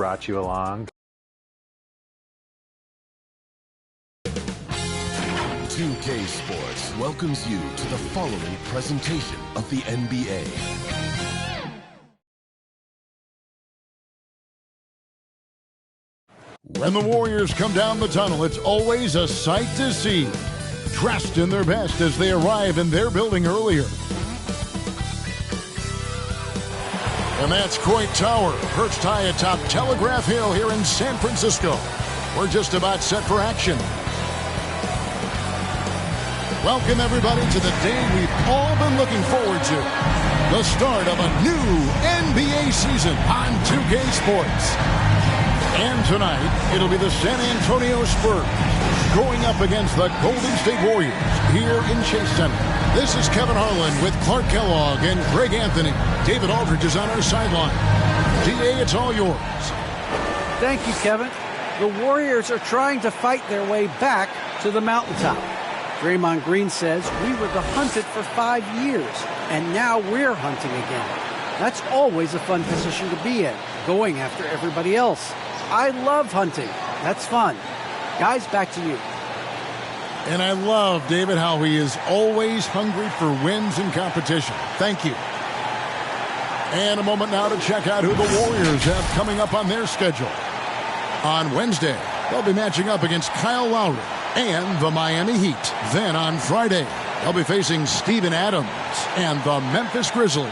brought you along. 2K Sports welcomes you to the following presentation of the NBA. When the Warriors come down the tunnel, it's always a sight to see. Dressed in their best as they arrive in their building earlier. And that's Coit Tower, perched high atop Telegraph Hill here in San Francisco. We're just about set for action. Welcome, everybody, to the day we've all been looking forward to. The start of a new NBA season on 2K Sports. And tonight, it'll be the San Antonio Spurs going up against the Golden State Warriors here in Chase Center. This is Kevin Harlan with Clark Kellogg and Greg Anthony. David Aldridge is on our sideline. DA, it's all yours. Thank you, Kevin. The Warriors are trying to fight their way back to the mountaintop. Draymond Green says we were the hunted for 5 years, and now we're hunting again. That's always a fun position to be in, going after everybody else. I love hunting. That's fun. Guys, back to you. And I love, David, how he is always hungry for wins and competition. Thank you. And a moment now to check out who the Warriors have coming up on their schedule. On Wednesday, they'll be matching up against Kyle Lowry and the Miami Heat. Then on Friday, they'll be facing Steven Adams and the Memphis Grizzlies.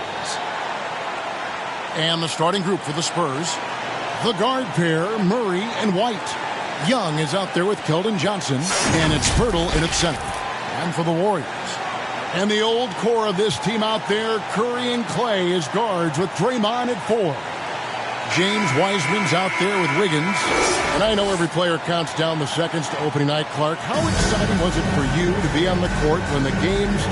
And the starting group for the Spurs, the guard pair, Murray and White. Young is out there with Keldon Johnson, and it's Pirtle in its center. And for the Warriors, and the old core of this team out there, Curry and Clay as guards with Draymond at 4. James Wiseman's out there with Wiggins. And I know every player counts down the seconds to opening night, Clark. How exciting was it for you to be on the court when the games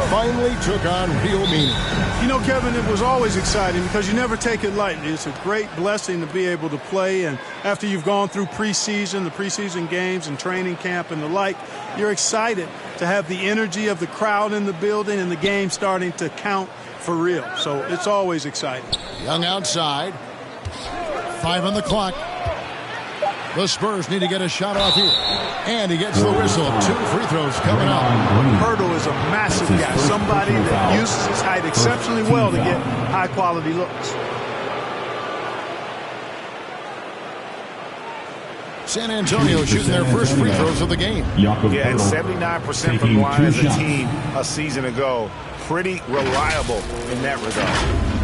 finally took on real meaning? You know, Kevin, it was always exciting because you never take it lightly. It's a great blessing to be able to play. And after you've gone through preseason, the preseason games and training camp and the like, you're excited to have the energy of the crowd in the building and the game starting to count for real. So it's always exciting. Young outside. 5 on the clock. The Spurs need to get a shot off here. And he gets the whistle. 2 free throws coming up. Pirtle is a massive guy. Somebody that uses his height exceptionally well to get high-quality looks. San Antonio shooting their first free throws of the game. Yeah, and 79% from the line as a team a season ago. Pretty reliable in that regard.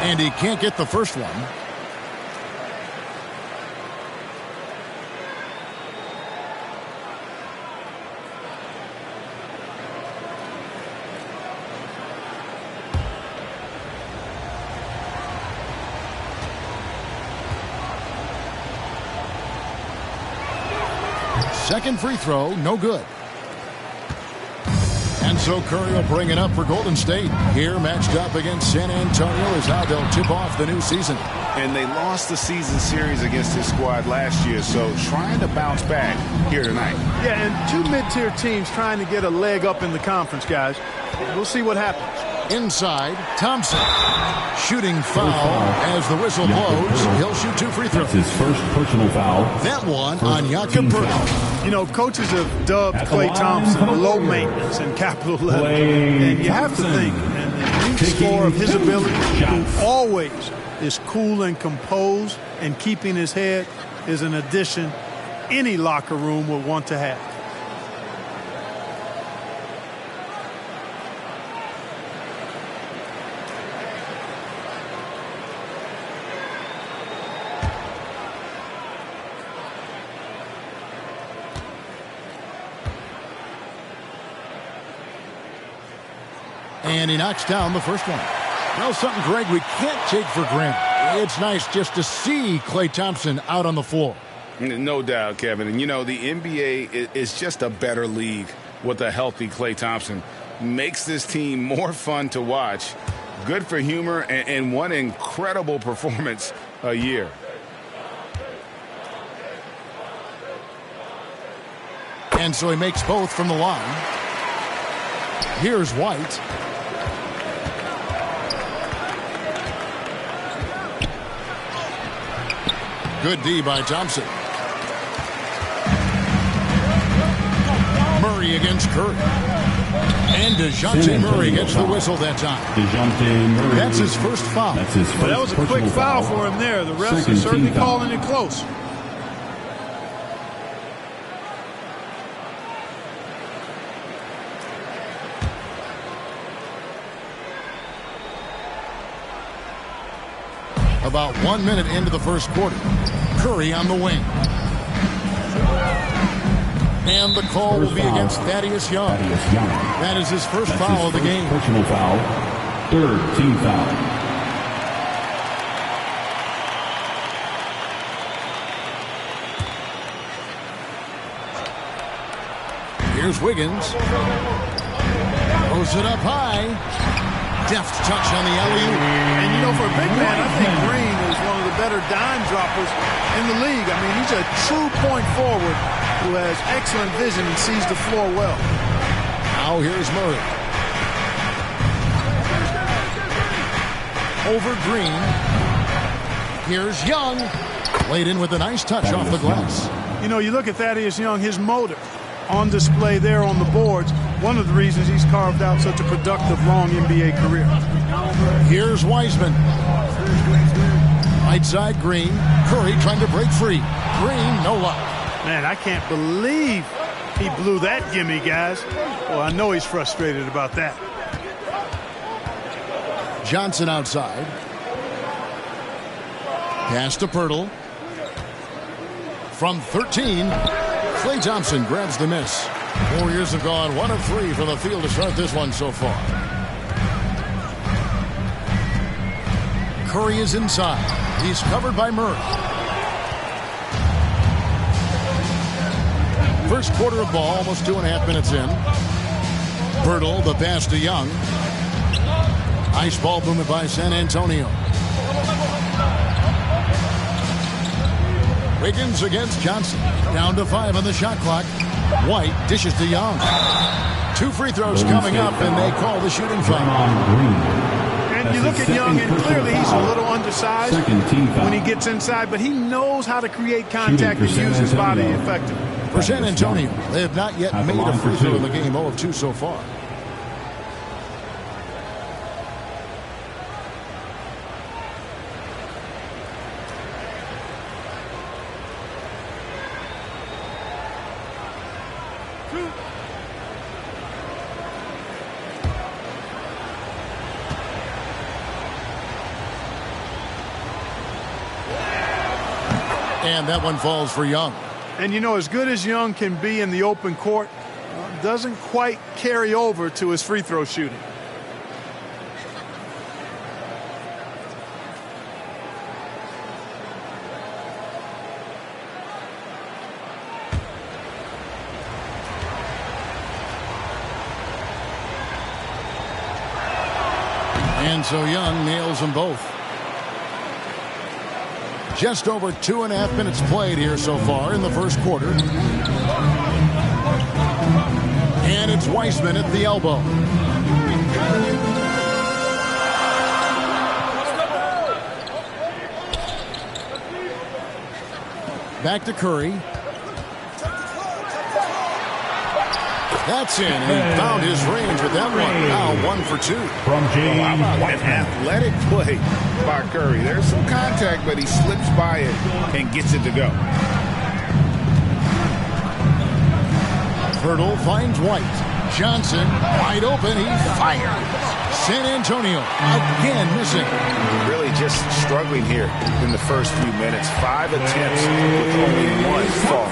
And he can't get the first one. Second free throw, no good. And so Curry will bring it up for Golden State. Here matched up against San Antonio is how they'll tip off the new season. And they lost the season series against this squad last year, so trying to bounce back here tonight. Yeah, and 2 mid-tier teams trying to get a leg up in the conference, guys. We'll see what happens. Inside, Thompson. Shooting foul as the whistle blows. He'll shoot 2 free throws. That's his first personal foul. That one on Jakob Poeltl. You know, coaches have dubbed Klay Thompson low maintenance and capital level. And you have to think, and the unique score of his ability, who always is cool and composed and keeping his head, is an addition any locker room would want to have. And he knocks down the first one. Well, something, Greg, we can't take for granted. It's nice just to see Klay Thompson out on the floor. No doubt, Kevin. And, you know, the NBA is just a better league with a healthy Klay Thompson. Makes this team more fun to watch. Good for humor and one incredible performance a year. And so he makes both from the line. Here's White. Good D by Thompson. Murray against Curry. And DeJounte Murray gets the whistle that time. DeJounte Murray. That's his first foul. That's his first That was a quick foul for him there. The refs are certainly calling it close. About 1 minute into the first quarter. Curry on the wing. And the call will be against Thaddeus Young. That is his first foul of the game. Personal foul. Third team foul. Here's Wiggins. Throws it up high. Deft touch on the alley-oop. And, you know, for a big man, I think Green is one of the better dime droppers in the league. I mean, he's a true point forward who has excellent vision and sees the floor well. Now here's Murray. Over Green. Here's Young. Laid in with a nice touch off the glass. You know, you look at Thaddeus Young, his motive on display there on the boards. One of the reasons he's carved out such a productive long NBA career. Here's Wiseman. Right side Green. Curry trying to break free. Green, no luck. Man, I can't believe he blew that gimme, guys. Well, I know he's frustrated about that. Johnson outside. Pass to Pirtle. From 13, Klay Thompson grabs the miss. Warriors have gone 1 of 3 from the field to start this one so far. Curry is inside. He's covered by Murray. First quarter of ball, almost 2.5 minutes in. Pirtle, the pass to Young. Ice ball movement by San Antonio. Wiggins against Johnson. Down to 5 on the shot clock. White dishes to Young. 2 free throws coming up, and they call the shooting foul. And you look at Young, and clearly he's a little undersized when he gets inside, but he knows how to create contact and use his body effectively. For San Antonio, they have not yet made a free throw in the game, 0 of 2 so far. And that one falls for Young. And, you know, as good as Young can be in the open court, doesn't quite carry over to his free throw shooting. And so Young nails them both. Just over 2.5 minutes played here so far in the first quarter. And it's Wiseman at the elbow. Back to Curry. That's in, and he found his range with that one. Now 1 for 2. From James How about an athletic play by Curry? There's some contact, but he slips by it and gets it to go. Pirtle finds White. Johnson wide open. He fires. San Antonio again missing. Really just struggling here in the first few minutes. 5 attempts with only 1 fall.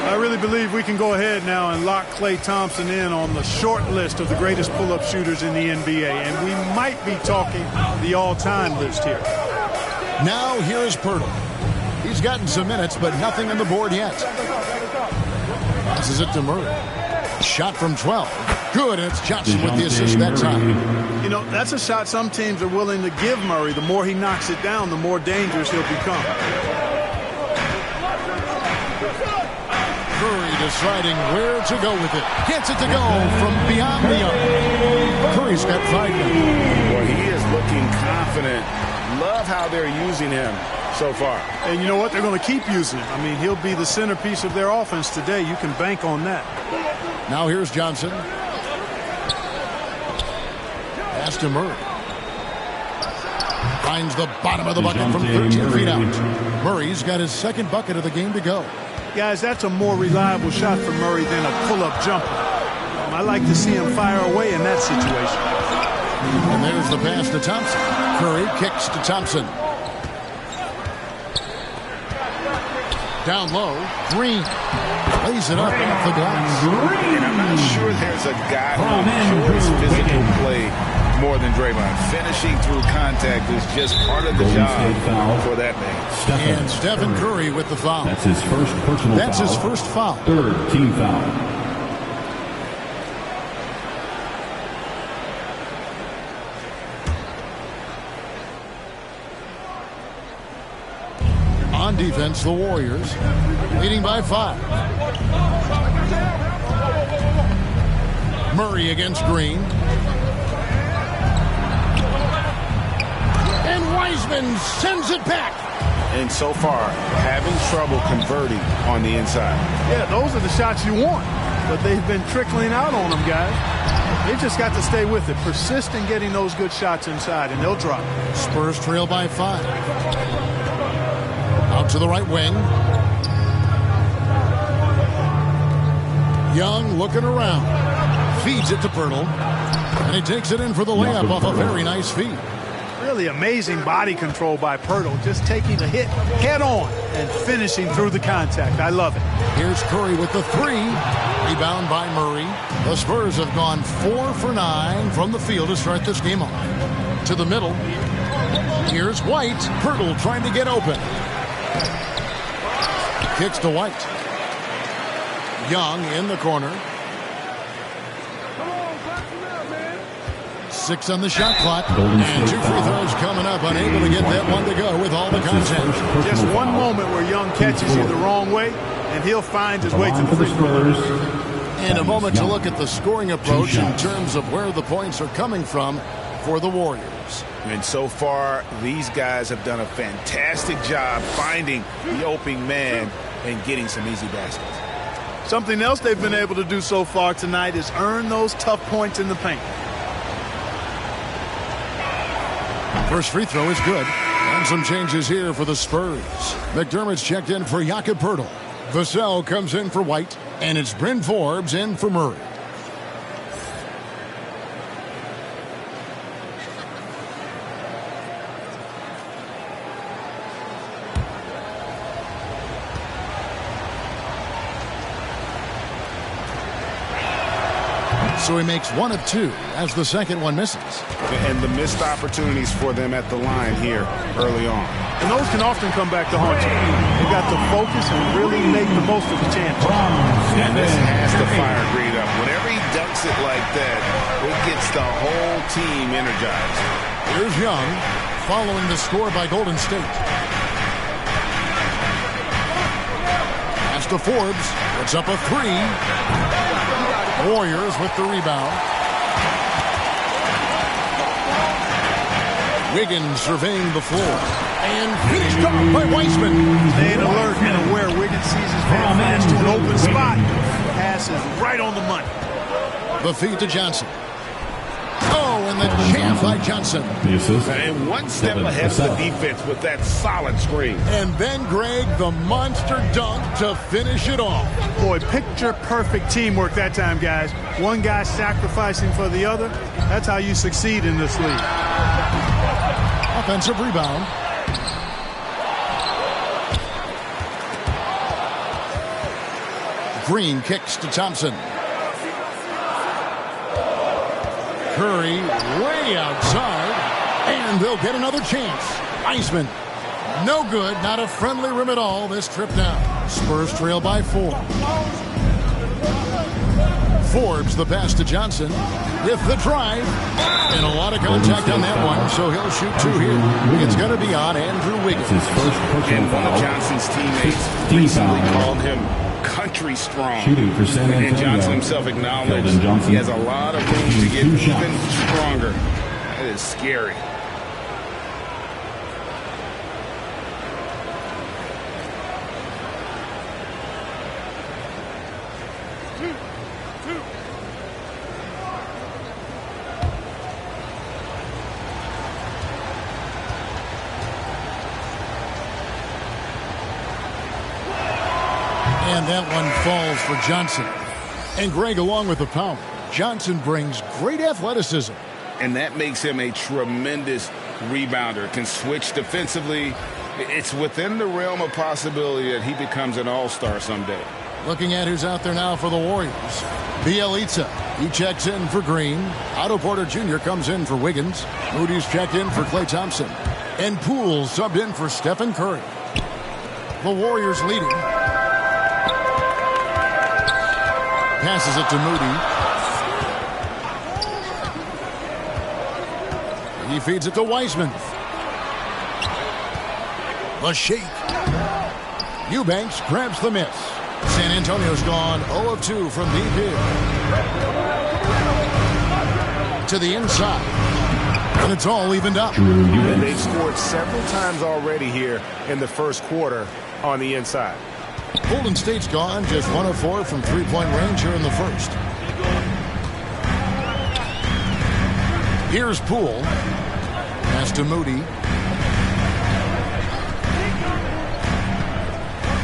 I really believe we can go ahead now and lock Klay Thompson in on the short list of the greatest pull-up shooters in the NBA. And we might be talking the all-time list here. Now here is Pirtle. He's gotten some minutes, but nothing on the board yet. Passes it to Murray. Shot from 12. Good, and it's Johnson with the assist that time. You know, that's a shot some teams are willing to give Murray. The more he knocks it down, the more dangerous he'll become. Curry deciding where to go with it. Gets it to go from beyond the arc. Curry's got 5 now. Boy, he is looking confident. Love how they're using him so far. And you know what? They're going to keep using him. I mean, he'll be the centerpiece of their offense today. You can bank on that. Now here's Johnson. Pass to Murray. Finds the bottom of the bucket from 13 feet out. Murray's got his second bucket of the game to go. Guys, that's a more reliable shot for Murray than a pull-up jumper. I like to see him fire away in that situation. And there's the pass to Thompson. Curry kicks to Thompson. Down low, Green lays it up off the glass. And I'm not sure there's a guy who enjoys physical play more than Draymond. Finishing through contact is just part of the job for that man. And Stephen Curry with the foul. That's his first personal foul. That's his first foul. Third team foul. On defense, the Warriors leading by 5. Murray against Green. And Wiseman sends it back. And so far, having trouble converting on the inside. Yeah, those are the shots you want. But they've been trickling out on them, guys. They just got to stay with it. Persist in getting those good shots inside, and they'll drop. Spurs trail by 5. Out to the right wing. Young looking around. Feeds it to Pirtle. And he takes it in for the layup off a very nice feed. Really amazing body control by Pirtle. Just taking a hit head on and finishing through the contact. I love it. Here's Curry with the 3. Rebound by Murray. The Spurs have gone 4 for 9 from the field to start this game off. To the middle. Here's White. Pirtle trying to get open. Kicks to White. Young in the corner. 6 on the shot clock. And 2 free throws coming up. Unable to get that one to go with all the contact. Just one moment where Young catches you the wrong way, and he'll find his way to the free throw. And a moment to look at the scoring approach in terms of where the points are coming from for the Warriors. And so far, these guys have done a fantastic job finding the opening man and getting some easy baskets. Something else they've been able to do so far tonight is earn those tough points in the paint. First free throw is good. And some changes here for the Spurs. McDermott's checked in for Jakob Poeltl. Vassell comes in for White. And it's Bryn Forbes in for Murray. So he makes 1 of 2 as the second one misses. And the missed opportunities for them at the line here early on. And those can often come back to haunt you. They got to focus and really make the most of the chance. And this has to fire Green up. Whenever he dunks it like that, it gets the whole team energized. Here's Young following the score by Golden State. Pass to Forbes. Puts up a 3. Warriors with the rebound. Wiggins surveying the floor. And finished off by Wiseman. Staying alert and aware. Wiggins sees his man finish to an open spot. Pass is right on the money. The feed to Johnson. Oh, and the jam by Johnson. And one step ahead of the defense with that solid screen. And then Greg, the monster dunk to finish it off. Boy, picture perfect teamwork that time, guys. One guy sacrificing for the other. That's how you succeed in this league. Offensive rebound. Green kicks to Thompson. Curry way outside, and they'll get another chance. Iceman, no good, not a friendly rim at all this trip down. Spurs trail by 4. Forbes the pass to Johnson with the drive. And a lot of contact on that one, so he'll shoot two here. It's going to be on Andrew Wiggins. His first personal And one of foul. Johnson's teammates 16 recently foul. called him country strong. Shooting for San Antonio. And Johnson himself acknowledged Keldon Johnson. he has a lot of room to get Two even shots. stronger. That is scary. And that one falls for Johnson. And Greg, along with the power, Johnson brings great athleticism. And that makes him a tremendous rebounder. Can switch defensively. It's within the realm of possibility that he becomes an all-star someday. Looking at who's out there now for the Warriors. Bielitsa, he checks in for Green. Otto Porter Jr. comes in for Wiggins. Moody's checked in for Klay Thompson. And Poole subbed in for Stephen Curry. The Warriors leading. Passes it to Moody. He feeds it to Wiseman. A shake. Eubanks grabs the miss. San Antonio's gone 0 of 2 from deep here. To the inside. And it's all evened up. And they've scored several times already here in the first quarter on the inside. Golden State's gone just 1 of 4 from three-point range here in the first. Here's Poole. Pass to Moody.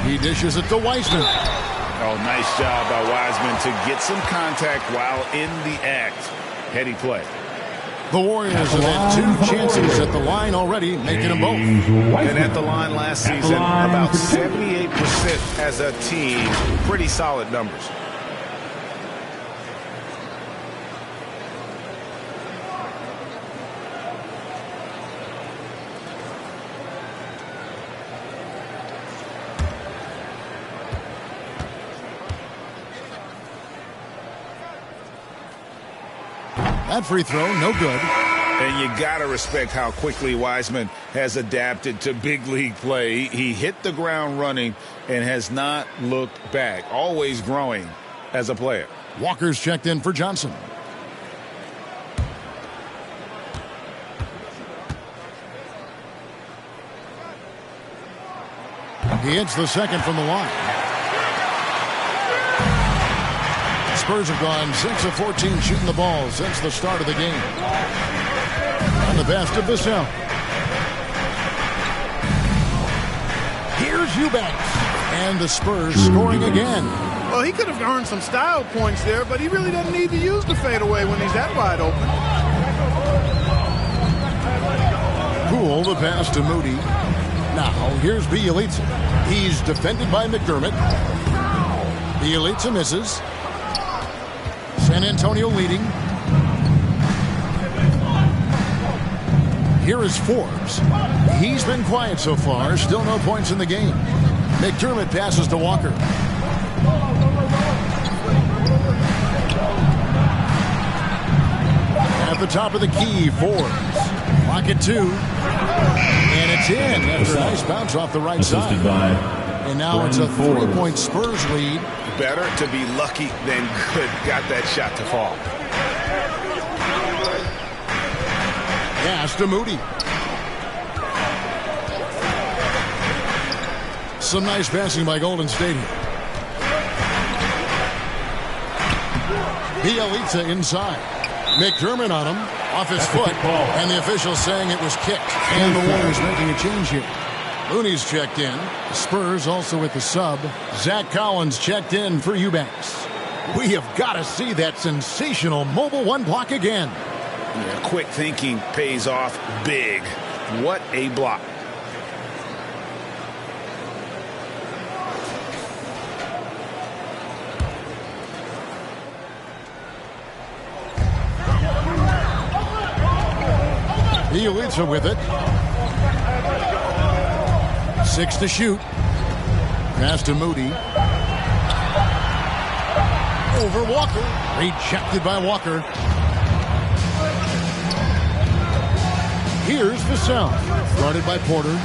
He dishes it to Wiseman. Oh, nice job by Wiseman to get some contact while in the act. Heady play. The Warriors have had 2 chances at the line already, making them both. And at the line last season, about 78% as a team. Pretty solid numbers. That free throw, no good. And you got to respect how quickly Wiseman has adapted to big league play. He hit the ground running and has not looked back. Always growing as a player. Walker's checked in for Johnson. He hits the second from the line. Spurs have gone 6 of 14 shooting the ball since the start of the game. On the best of Vassell. Here's Eubanks. And the Spurs scoring again. Well, he could have earned some style points there, but he really doesn't need to use the fadeaway when he's that wide open. Poole, the pass to Moody. Now, here's Bielitsa. He's defended by McDermott. Bielitsa misses. San Antonio leading. Here is Forbes. He's been quiet so far. Still no points in the game. McDermott passes to Walker. At the top of the key, Forbes. Lock it 2. And it's in after a nice bounce off the right side. And now it's a 3-point Spurs lead. Better to be lucky than good. Got that shot to fall. Pass to Moody. Some nice passing by Golden State here. Bielitsa inside. McDermott on him. Off his foot. And the official saying it was kicked. And the Warriors making a change here. Looney's checked in. The Spurs also with the sub. Zach Collins checked in for Eubanks. We have got to see that sensational mobile 1 block again. Yeah, quick thinking pays off big. What a block. Bielitsa with it. 6 to shoot. Pass to Moody. Over Walker. Rejected by Walker. Here's Vassell. Guarded by Porter.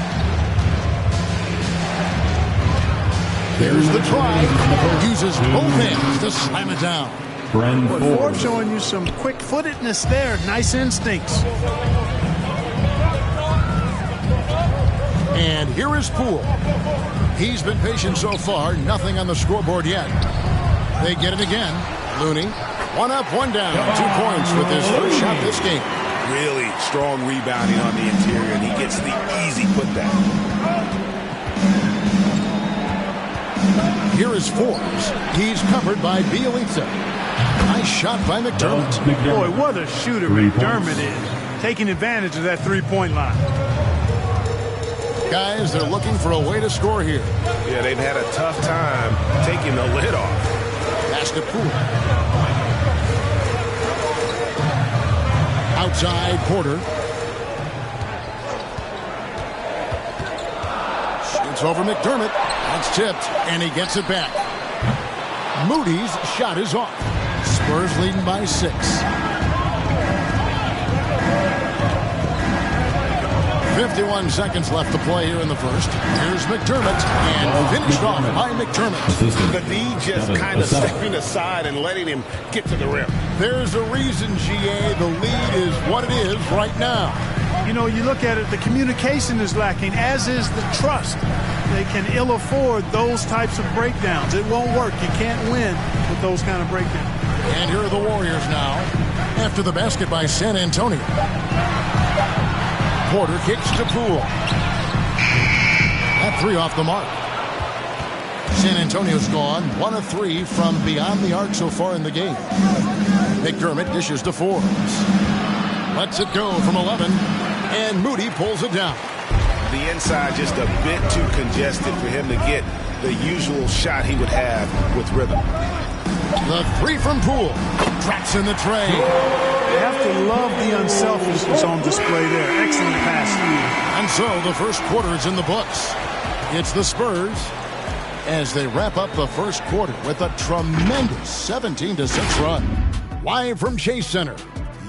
There's the try. Uses both hands to slam it down. Ford showing you some quick-footedness there. Nice instincts. And here is Poole. He's been patient so far. Nothing on the scoreboard yet. They get it again. Looney. One up, one down. 2 points with his first shot this game. Really strong rebounding on the interior, and he gets the easy putback. Here is Forbes. He's covered by Bielitsa. Nice shot by McDermott. Boy, what a shooter McDermott is. Taking advantage of that three-point line. Guys, they're looking for a way to score here. Yeah, they've had a tough time taking the lid off. Basket Poole. Outside Porter. Shoots over McDermott. That's tipped, and he gets it back. Moody's shot is off. Spurs leading by 6. 51 seconds left to play here in the first. Here's McDermott, and finished off by McDermott. The D just kind of stepping aside and letting him get to the rim. There's a reason, GA, the lead is what it is right now. You know, you look at it, the communication is lacking, as is the trust. They can ill afford those types of breakdowns. It won't work. You can't win with those kind of breakdowns. And here are the Warriors now, after the basket by San Antonio. Porter kicks to Poole. That 3 off the mark. San Antonio's gone 1 of 3 from beyond the arc so far in the game. McDermott dishes to Forbes. Lets it go from 11, and Moody pulls it down. The inside just a bit too congested for him to get the usual shot he would have with rhythm. The 3 from Poole. Drops in the tray. You have to love the unselfishness on display there. Excellent pass. And so the first quarter is in the books. It's the Spurs as they wrap up the first quarter with a tremendous 17-6 run. Live from Chase Center,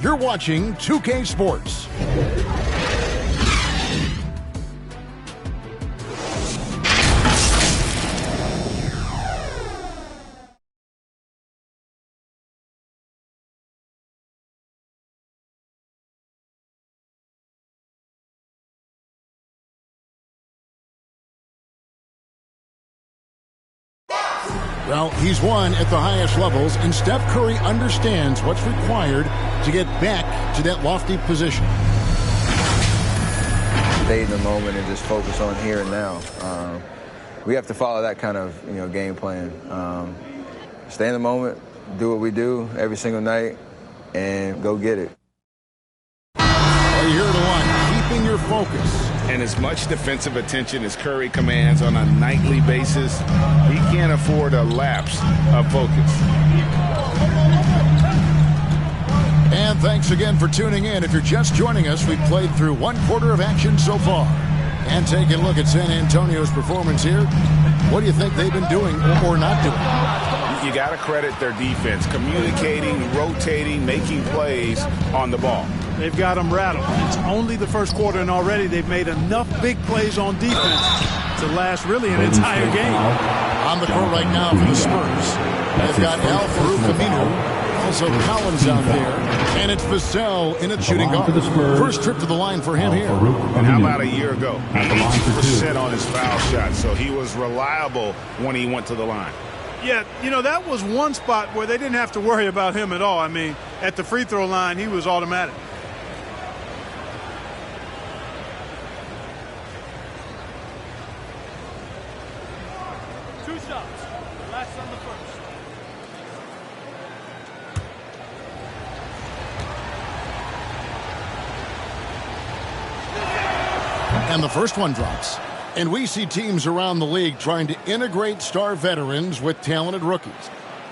you're watching 2K Sports. Well, he's won at the highest levels, and Steph Curry understands what's required to get back to that lofty position. Stay in the moment and just focus on here and now. We have to follow that kind of game plan. Stay in the moment, do what we do every single night, and go get it. Well, you're the one keeping your focus. And as much defensive attention as Curry commands on a nightly basis, he can't afford a lapse of focus. And thanks again for tuning in. If you're just joining us, we've played through 1 quarter of action so far. And taking a look at San Antonio's performance here, what do you think they've been doing or not doing? You got to credit their defense, communicating, rotating, making plays on the ball. They've got them rattled. It's only the first quarter, and already they've made enough big plays on defense to last really an entire game. On the court right now for the Spurs, they've got Al-Farouq Aminu, also Collins out there, and it's Vassell in a shooting guard. First trip to the line for him here. And how about a year ago? 80% on his foul shot, so he was reliable when he went to the line. Yeah, that was one spot where they didn't have to worry about him at all. I mean, at the free throw line, he was automatic. And the first one drops. And we see teams around the league trying to integrate star veterans with talented rookies.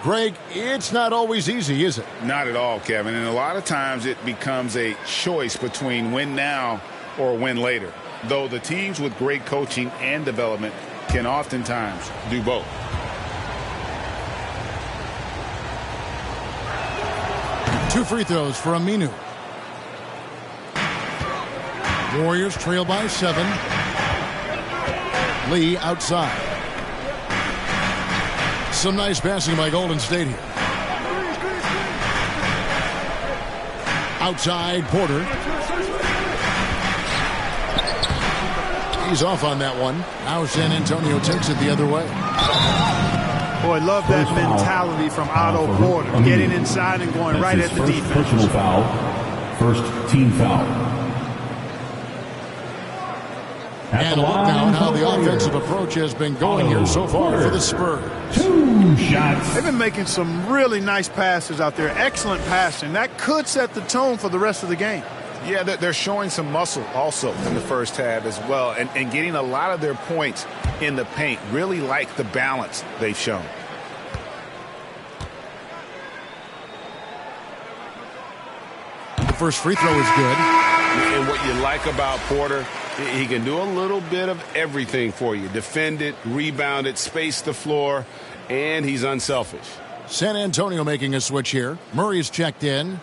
Greg, it's not always easy, is it? Not at all, Kevin. And a lot of times it becomes a choice between win now or win later. Though the teams with great coaching and development can oftentimes do both. 2 free throws for Aminu. Warriors trail by 7. Lee outside. Some nice passing by Golden State here. Outside, Porter. He's off on that one. Now San Antonio takes it the other way. Boy, love that mentality from Otto Porter, getting inside and going right at the defense. Personal foul. First team foul. And look now how the offensive approach has been going here so far for the Spurs. 2 shots. They've been making some really nice passes out there. Excellent passing. That could set the tone for the rest of the game. Yeah, they're showing some muscle also in the first half as well, and getting a lot of their points in the paint. Really like the balance they've shown. The first free throw is good. And what you like about Porter, he can do a little bit of everything for you. Defend it, rebound it, space the floor, and he's unselfish. San Antonio making a switch here. Murray's checked in.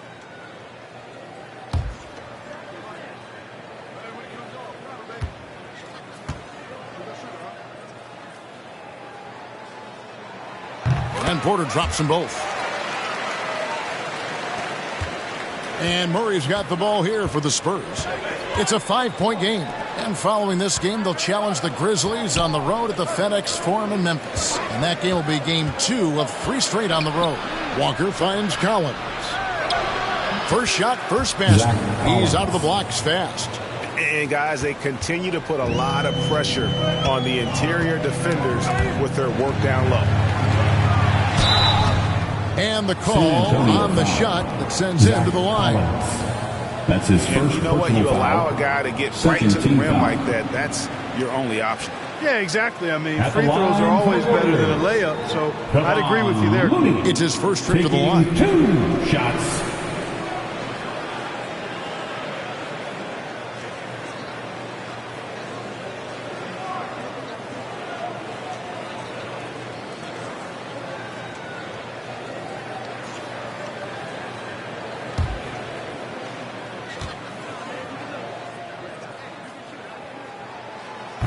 And Porter drops them both. And Murray's got the ball here for the Spurs. It's a 5-point game. And following this game, they'll challenge the Grizzlies on the road at the FedEx Forum in Memphis. And that game will be game 2 of 3 straight on the road. Walker finds Collins. First shot, first basket. He's out of the blocks fast. And guys, they continue to put a lot of pressure on the interior defenders with their work down low. And the call on the shot that sends him to the line. That's his first. And you know what? You foul. allow a guy to get right to the rim like that. That's your only option. Yeah, exactly. I mean, free throws are always better than a layup, so I'd agree with you there. It's his first trip to the line. 2 shots.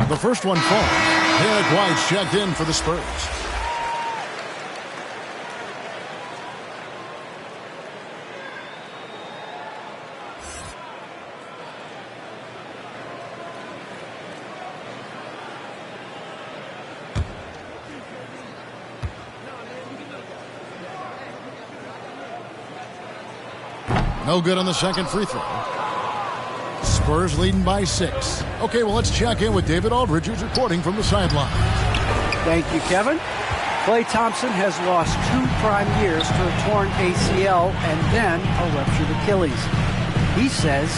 The first one falls. Derek White's checked in for the Spurs. No good on the second free throw. Spurs leading by 6. Okay, well, let's check in with David Aldridge, who's reporting from the sideline. Thank you, Kevin. Klay Thompson has lost 2 prime years to a torn ACL and then a ruptured Achilles. He says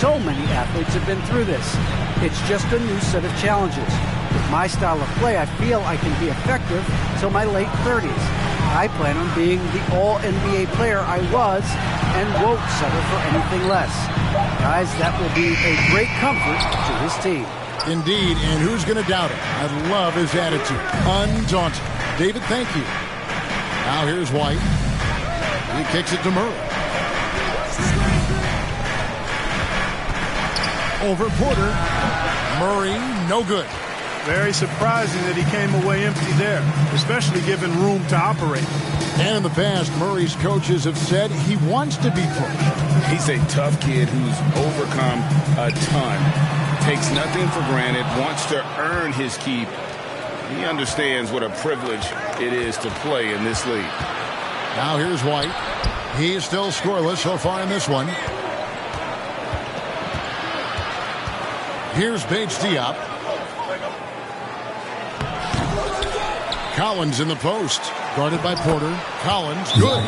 so many athletes have been through this. It's just a new set of challenges. With my style of play, I feel I can be effective till my late 30s. I plan on being the all-NBA player I was and won't settle for anything less. Guys, that will be a great comfort to his team. Indeed, and who's going to doubt it? I love his attitude. Undaunted. David, thank you. Now here's White. He kicks it to Murray. Over Porter. Murray, no good. Very surprising that he came away empty there, especially given room to operate. And in the past, Murray's coaches have said he wants to be pushed. He's a tough kid who's overcome a ton. Takes nothing for granted, wants to earn his keep. He understands what a privilege it is to play in this league. Now here's White. He's still scoreless so far in this one. Here's Bates Diop. Collins in the post. Guarded by Porter. Collins, good.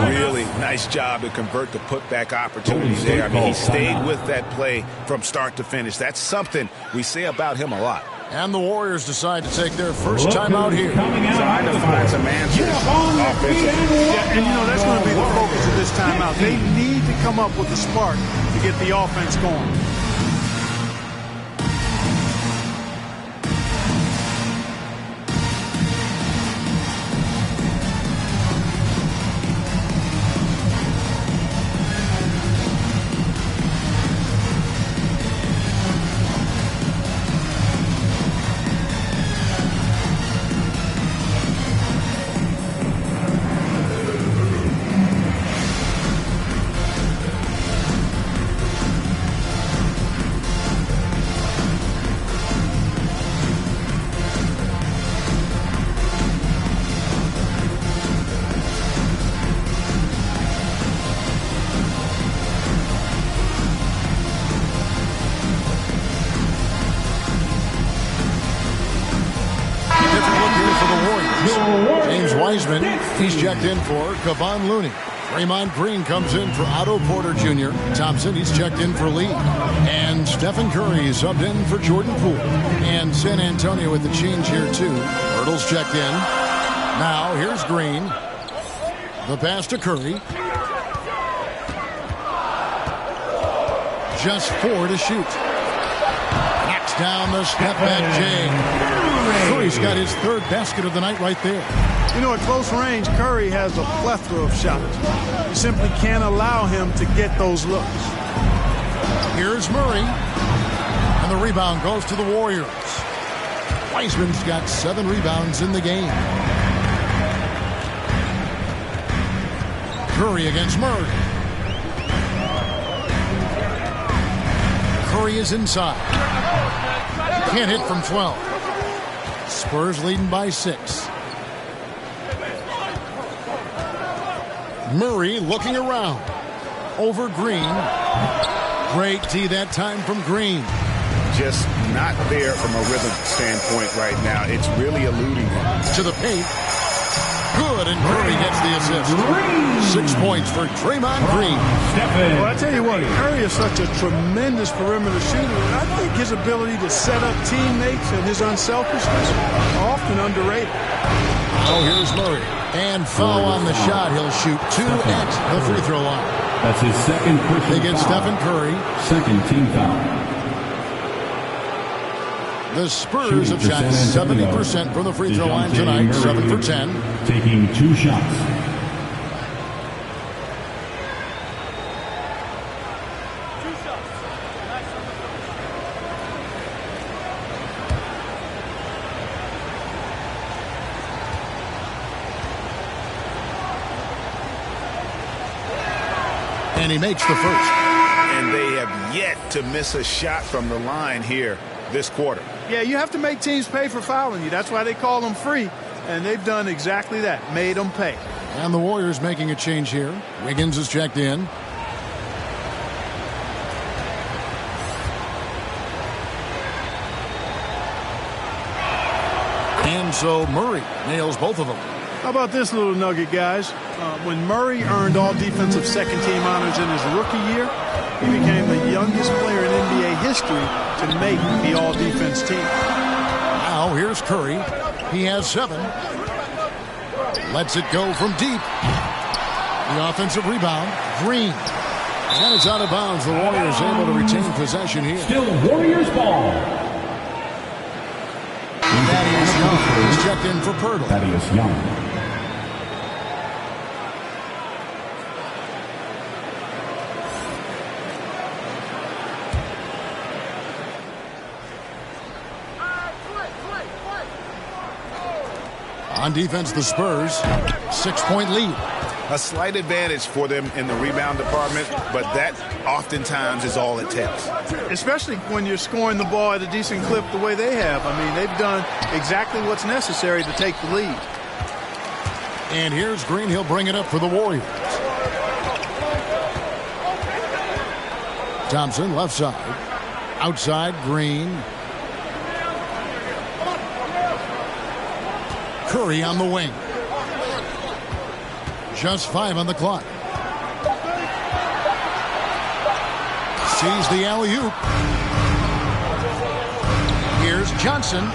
Really nice job to convert the putback opportunity there. I mean, he stayed with that play from start to finish. That's something we say about him a lot. And the Warriors decide to take their first time out here. Trying to find some answers offensively. Yeah, and you know, that's going to be the focus of this timeout. They need to come up with a spark to get the offense going. Wiseman, he's checked in for Kevon Looney. Draymond Green comes in for Otto Porter Jr. Thompson, he's checked in for Lee. And Stephen Curry is subbed in for Jordan Poole. And San Antonio with the change here, too. Hurdle's checked in. Now, here's Green. The pass to Curry. Just 4 to shoot. Knocks down the step-back Jay. Curry's got his third basket of the night right there. You know, at close range, Curry has a plethora of shots. You simply can't allow him to get those looks. Here's Murray. And the rebound goes to the Warriors. Wiseman's got 7 rebounds in the game. Curry against Murray. Curry is inside. Can't hit from 12. Spurs leading by 6. Murray looking around. Over Green. Great D that time from Green. Just not there from a rhythm standpoint right now. It's really eluding him. To the paint. Good, and Curry gets the assist. 6 points for Draymond Green. Well, I tell you what, Curry is such a tremendous perimeter shooter. And I think his ability to set up teammates and his unselfishness are often underrated. Oh, here's Murray. And foul on the shot. He'll shoot 2 at the free throw line. That's his second personal They get foul. Stephen Curry. Second team foul. The Spurs have shot 70% from the free throw line tonight. 7 for 10. Taking 2 shots. And he makes the first. And they have yet to miss a shot from the line here this quarter. Yeah, you have to make teams pay for fouling you. That's why they call them free. And they've done exactly that, made them pay. And the Warriors making a change here. Wiggins is checked in. And so Murray nails both of them. How about this little nugget, guys? When Murray earned all defensive second-team honors in his rookie year, he became the youngest player in NBA history to make the all-defense team. Now here's Curry. He has 7. Lets it go from deep. The offensive rebound. Green. And it's out of bounds. The Warriors able to retain possession here. Still Warriors ball. Thaddeus Young is checked in for Pirtle. Thaddeus Young. On defense, the Spurs, 6-point lead. A slight advantage for them in the rebound department, but that oftentimes is all it takes. Especially when you're scoring the ball at a decent clip the way they have. I mean, they've done exactly what's necessary to take the lead. And here's Green. He'll bring it up for the Warriors. Thompson, left side. Outside, Green. Curry on the wing. Just 5 on the clock. Sees the alley-oop. Here's Johnson.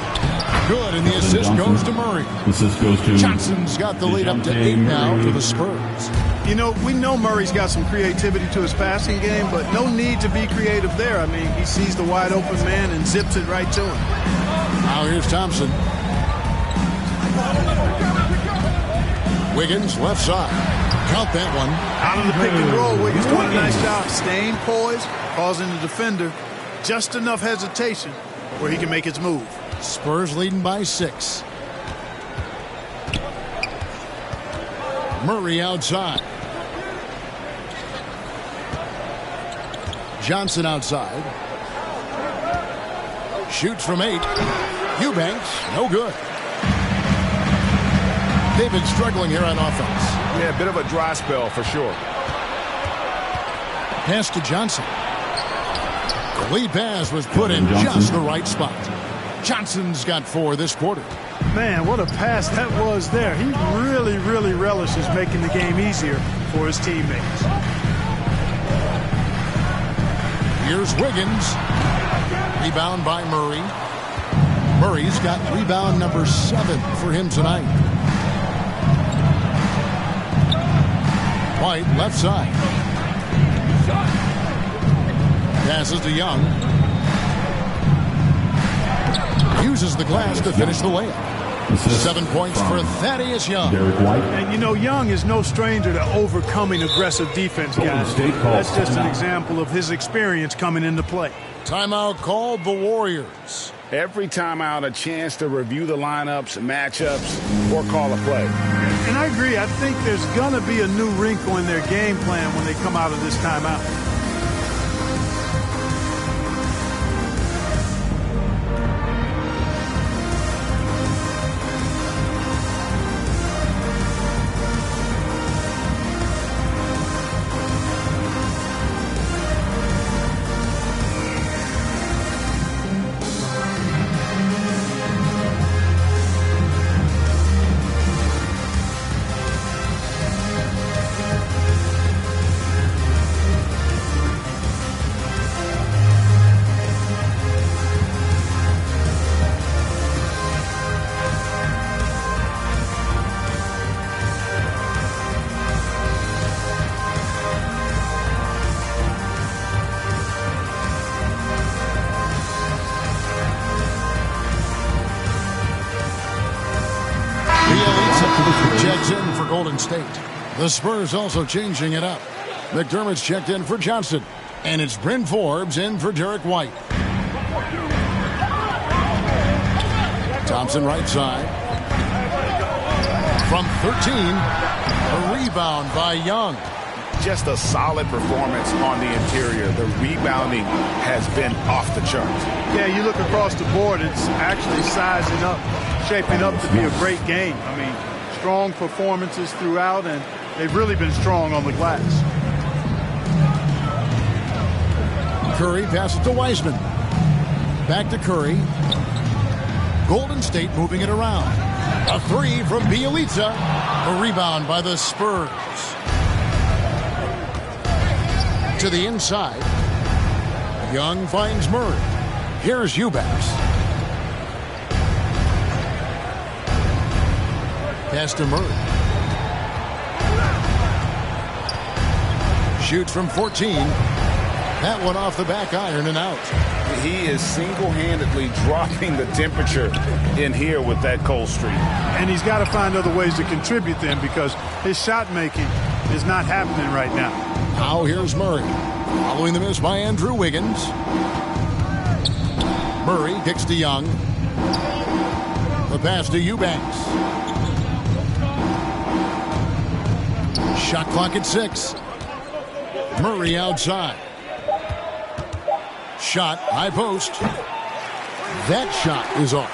Good, and the assist goes to Murray. Assist goes to Johnson's got the lead up to 8 now for the Spurs. You know, we know Murray's got some creativity to his passing game, but no need to be creative there. I mean, he sees the wide open man and zips it right to him. Now here's Thompson. Wiggins, left side. Count that one. Out of the pick and roll, Wiggins doing a nice job staying poised, causing the defender just enough hesitation where he can make his move. Spurs leading by 6. Murray outside. Johnson outside. Shoots from 8. Eubanks, no good. They've been struggling here on offense. Yeah, a bit of a dry spell for sure. Pass to Johnson. The lead pass was put in just the right spot. Johnson's got 4 this quarter. Man, what a pass that was there. He really, really relishes making the game easier for his teammates. Here's Wiggins. Rebound by Murray. Murray's got rebound number 7 for him tonight. White, left side. Passes to Young. Uses the glass to finish the layup. 7 points for Thaddeus Young. And you know, Young is no stranger to overcoming aggressive defense, guys. That's just an example of his experience coming into play. Timeout called the Warriors. Every timeout, a chance to review the lineups, matchups, or call a play. And I agree. I think there's going to be a new wrinkle in their game plan when they come out of this timeout. Checks in for Golden State. The Spurs also changing it up. McDermott's checked in for Johnson. And it's Bryn Forbes in for Derek White. Thompson right side. From 13, a rebound by Young. Just a solid performance on the interior. The rebounding has been off the charts. Yeah, you look across the board, it's actually sizing up, shaping up to be a great game. I mean, strong performances throughout, and they've really been strong on the glass. Curry passes to Wiseman. Back to Curry. Golden State moving it around. A three from Bielitsa. A rebound by the Spurs. To the inside. Young finds Murray. Here's Eubanks. Pass to Murray. Shoots from 14. That one off the back iron and out. He is single-handedly dropping the temperature in here with that cold streak. And he's got to find other ways to contribute then, because his shot making is not happening right now. Now here's Murray. Following the miss by Andrew Wiggins. Murray kicks to Young. The pass to Eubanks. Shot clock at 6. Murray outside. Shot, high post. That shot is off.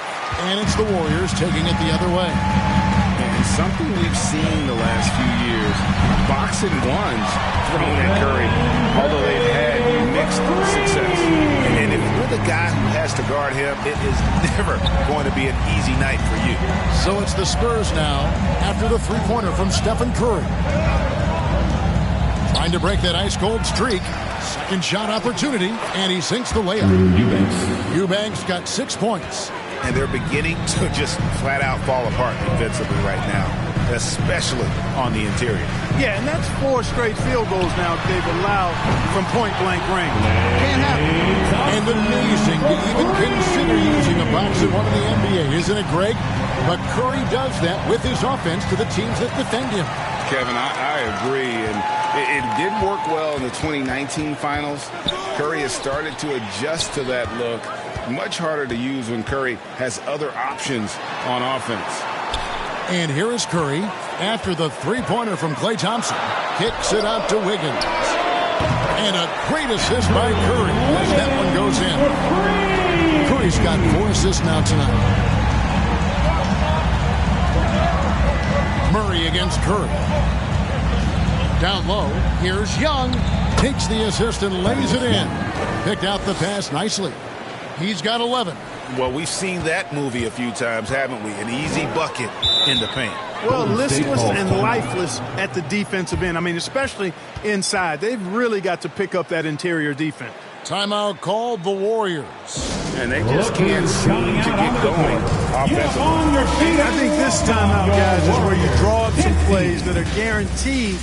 And it's the Warriors taking it the other way. And something we've seen the last few years, boxing ones thrown at Curry, although they've had mixed success. And if you're the guy who has to guard him, it is never going to be an easy night for you. So it's the Spurs now after the three-pointer from Stephen Curry. Trying to break that ice-cold streak. Second shot opportunity, and he sinks the layup. Eubanks got 6 points. And they're beginning to just flat-out fall apart defensively right now, especially on the interior. Yeah, and that's 4 straight field goals now they've allowed from point-blank range. Can't happen. And amazing to even consider using a box at one in the NBA, isn't it, Greg? But Curry does that with his offense to the teams that defend him. Kevin, I agree, and it did work well in the 2019 finals. Curry has started to adjust to that look. Much harder to use when Curry has other options on offense. And here is Curry after the three-pointer from Klay Thompson. Kicks it out to Wiggins. And a great assist by Curry as that one goes in. Curry's got 4 assists now tonight. Murray against Curry. Down low, here's Young. Takes the assist and lays it in. Picked out the pass nicely. He's got 11. Well, we've seen that movie a few times, haven't we? An easy bucket in the paint. Well, listless and lifeless at the defensive end. I mean, especially inside. They've really got to pick up that interior defense. Timeout called the Warriors. And they just can't seem to get going offensively. I think this timeout, guys, is where you draw up some plays that are guaranteed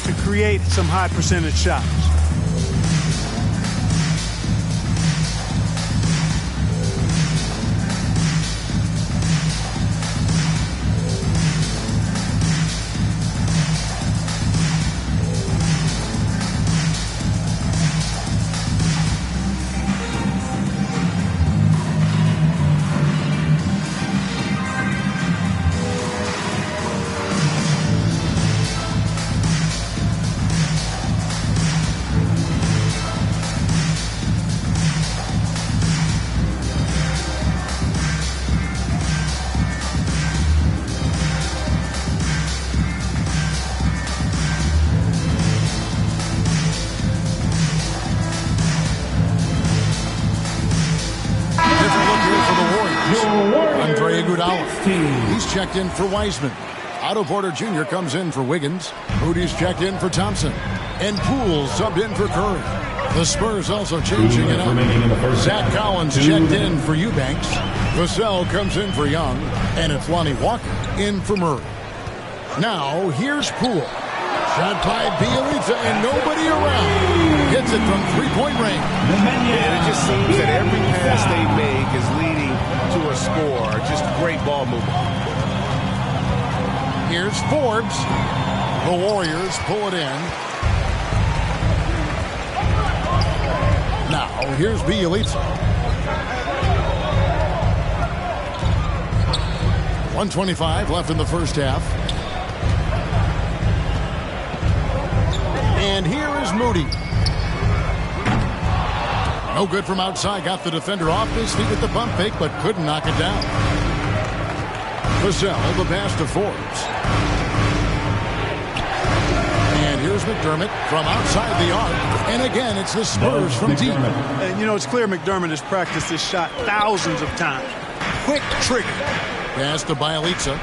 to create some high percentage shots. He's checked in for Wiseman. Otto Porter Jr. comes in for Wiggins. Moody's checked in for Thompson. And Poole subbed in for Curry. The Spurs also changing it up. Zach Collins checked in for Eubanks. Vassell comes in for Young. And it's Lonnie Walker in for Murray. Now, here's Poole. Shot by Bielitsa and nobody around. Hits it from three-point range. And it just seems that every pass they make is leading to a score. Just great ball movement. Here's Forbes. The Warriors pull it in. Now, here's Bielitsa. 1:25 left in the first half. And here is Moody. No good from outside. Got the defender off his feet with the bump fake, but couldn't knock it down. Vassell, the pass to Forbes. And here's McDermott from outside the arc. And again, it's the Spurs from deep. And, you know, it's clear McDermott has practiced this shot thousands of times. Quick trigger. Pass to Bielitsa.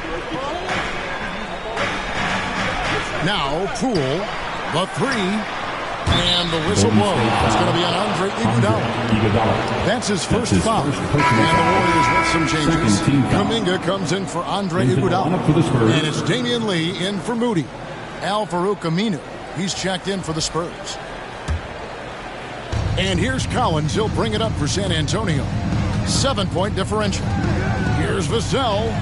Now, Poole. The three, and the whistle blows. It's going to be on Andre Iguodala. That's his first foul. And the Warriors with some changes. Kuminga comes in for Andre Iguodala. And it's Damian Lee in for Moody. Al-Farouq Aminu, he's checked in for the Spurs. And here's Collins. He'll bring it up for San Antonio. 7-point differential. Here's Vassell.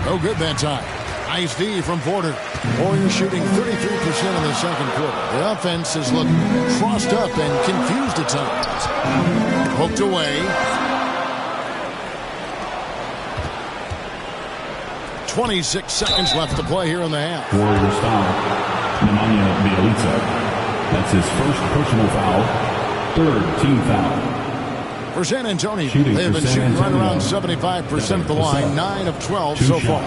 No good that time. Nice D from Porter. Warriors shooting 33% in the second quarter. The offense has looked crossed up and confused at times. Poked away. 26 seconds left to play here in the half. Warriors foul. Nemanja Bjelica. That's his first personal foul. Third team foul. For San Antonio, they've been shooting right around 75% at the line. 9 of 12 so far.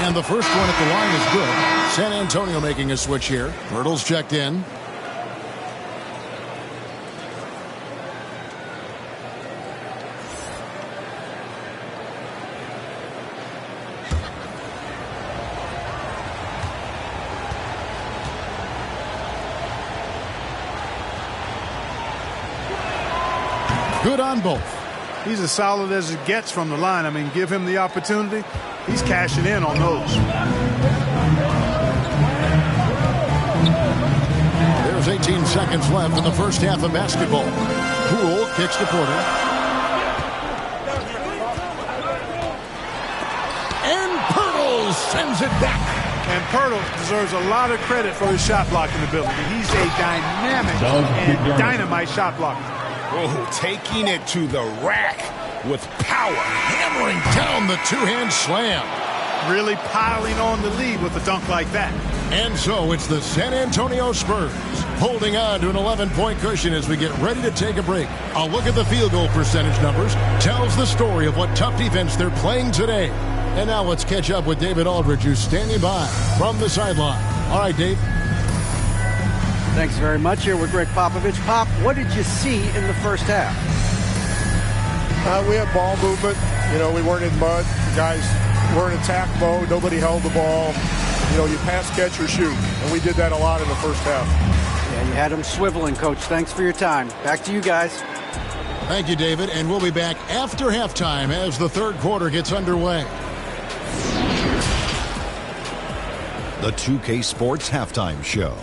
And the first one at the line is good. San Antonio making a switch here. Hurdle's checked in. Good on both. He's as solid as it gets from the line. I mean, give him the opportunity. He's cashing in on those. There's 18 seconds left in the first half of basketball. Poole kicks to Porter. And Pirtle sends it back. And Pirtle deserves a lot of credit for his shot blocking ability. He's a dynamic and dynamite shot blocker. Oh, taking it to the rack with power. Hammering down the two-hand slam. Really piling on the lead with a dunk like that. And so it's the San Antonio Spurs holding on to an 11-point cushion as we get ready to take a break. A look at the field goal percentage numbers tells the story of what tough defense they're playing today. And now let's catch up with David Aldridge, who's standing by from the sideline. All right, Dave. Thanks very much. Here with Greg Popovich. Pop, what did you see in the first half? We had ball movement. We weren't in mud. The guys were in attack mode. Nobody held the ball. You pass, catch, or shoot. And we did that a lot in the first half. Yeah, you had them swiveling, Coach. Thanks for your time. Back to you guys. Thank you, David. And we'll be back after halftime as the third quarter gets underway. The 2K Sports Halftime Show.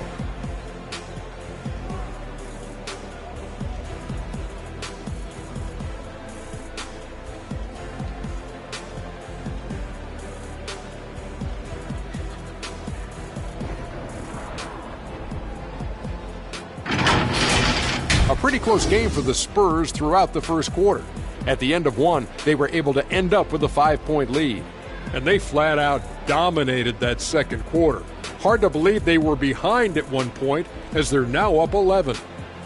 A pretty close game for the Spurs throughout the first quarter. At the end of one, they were able to end up with a 5-point lead. And they flat out dominated that second quarter. Hard to believe they were behind at one point as they're now up 11.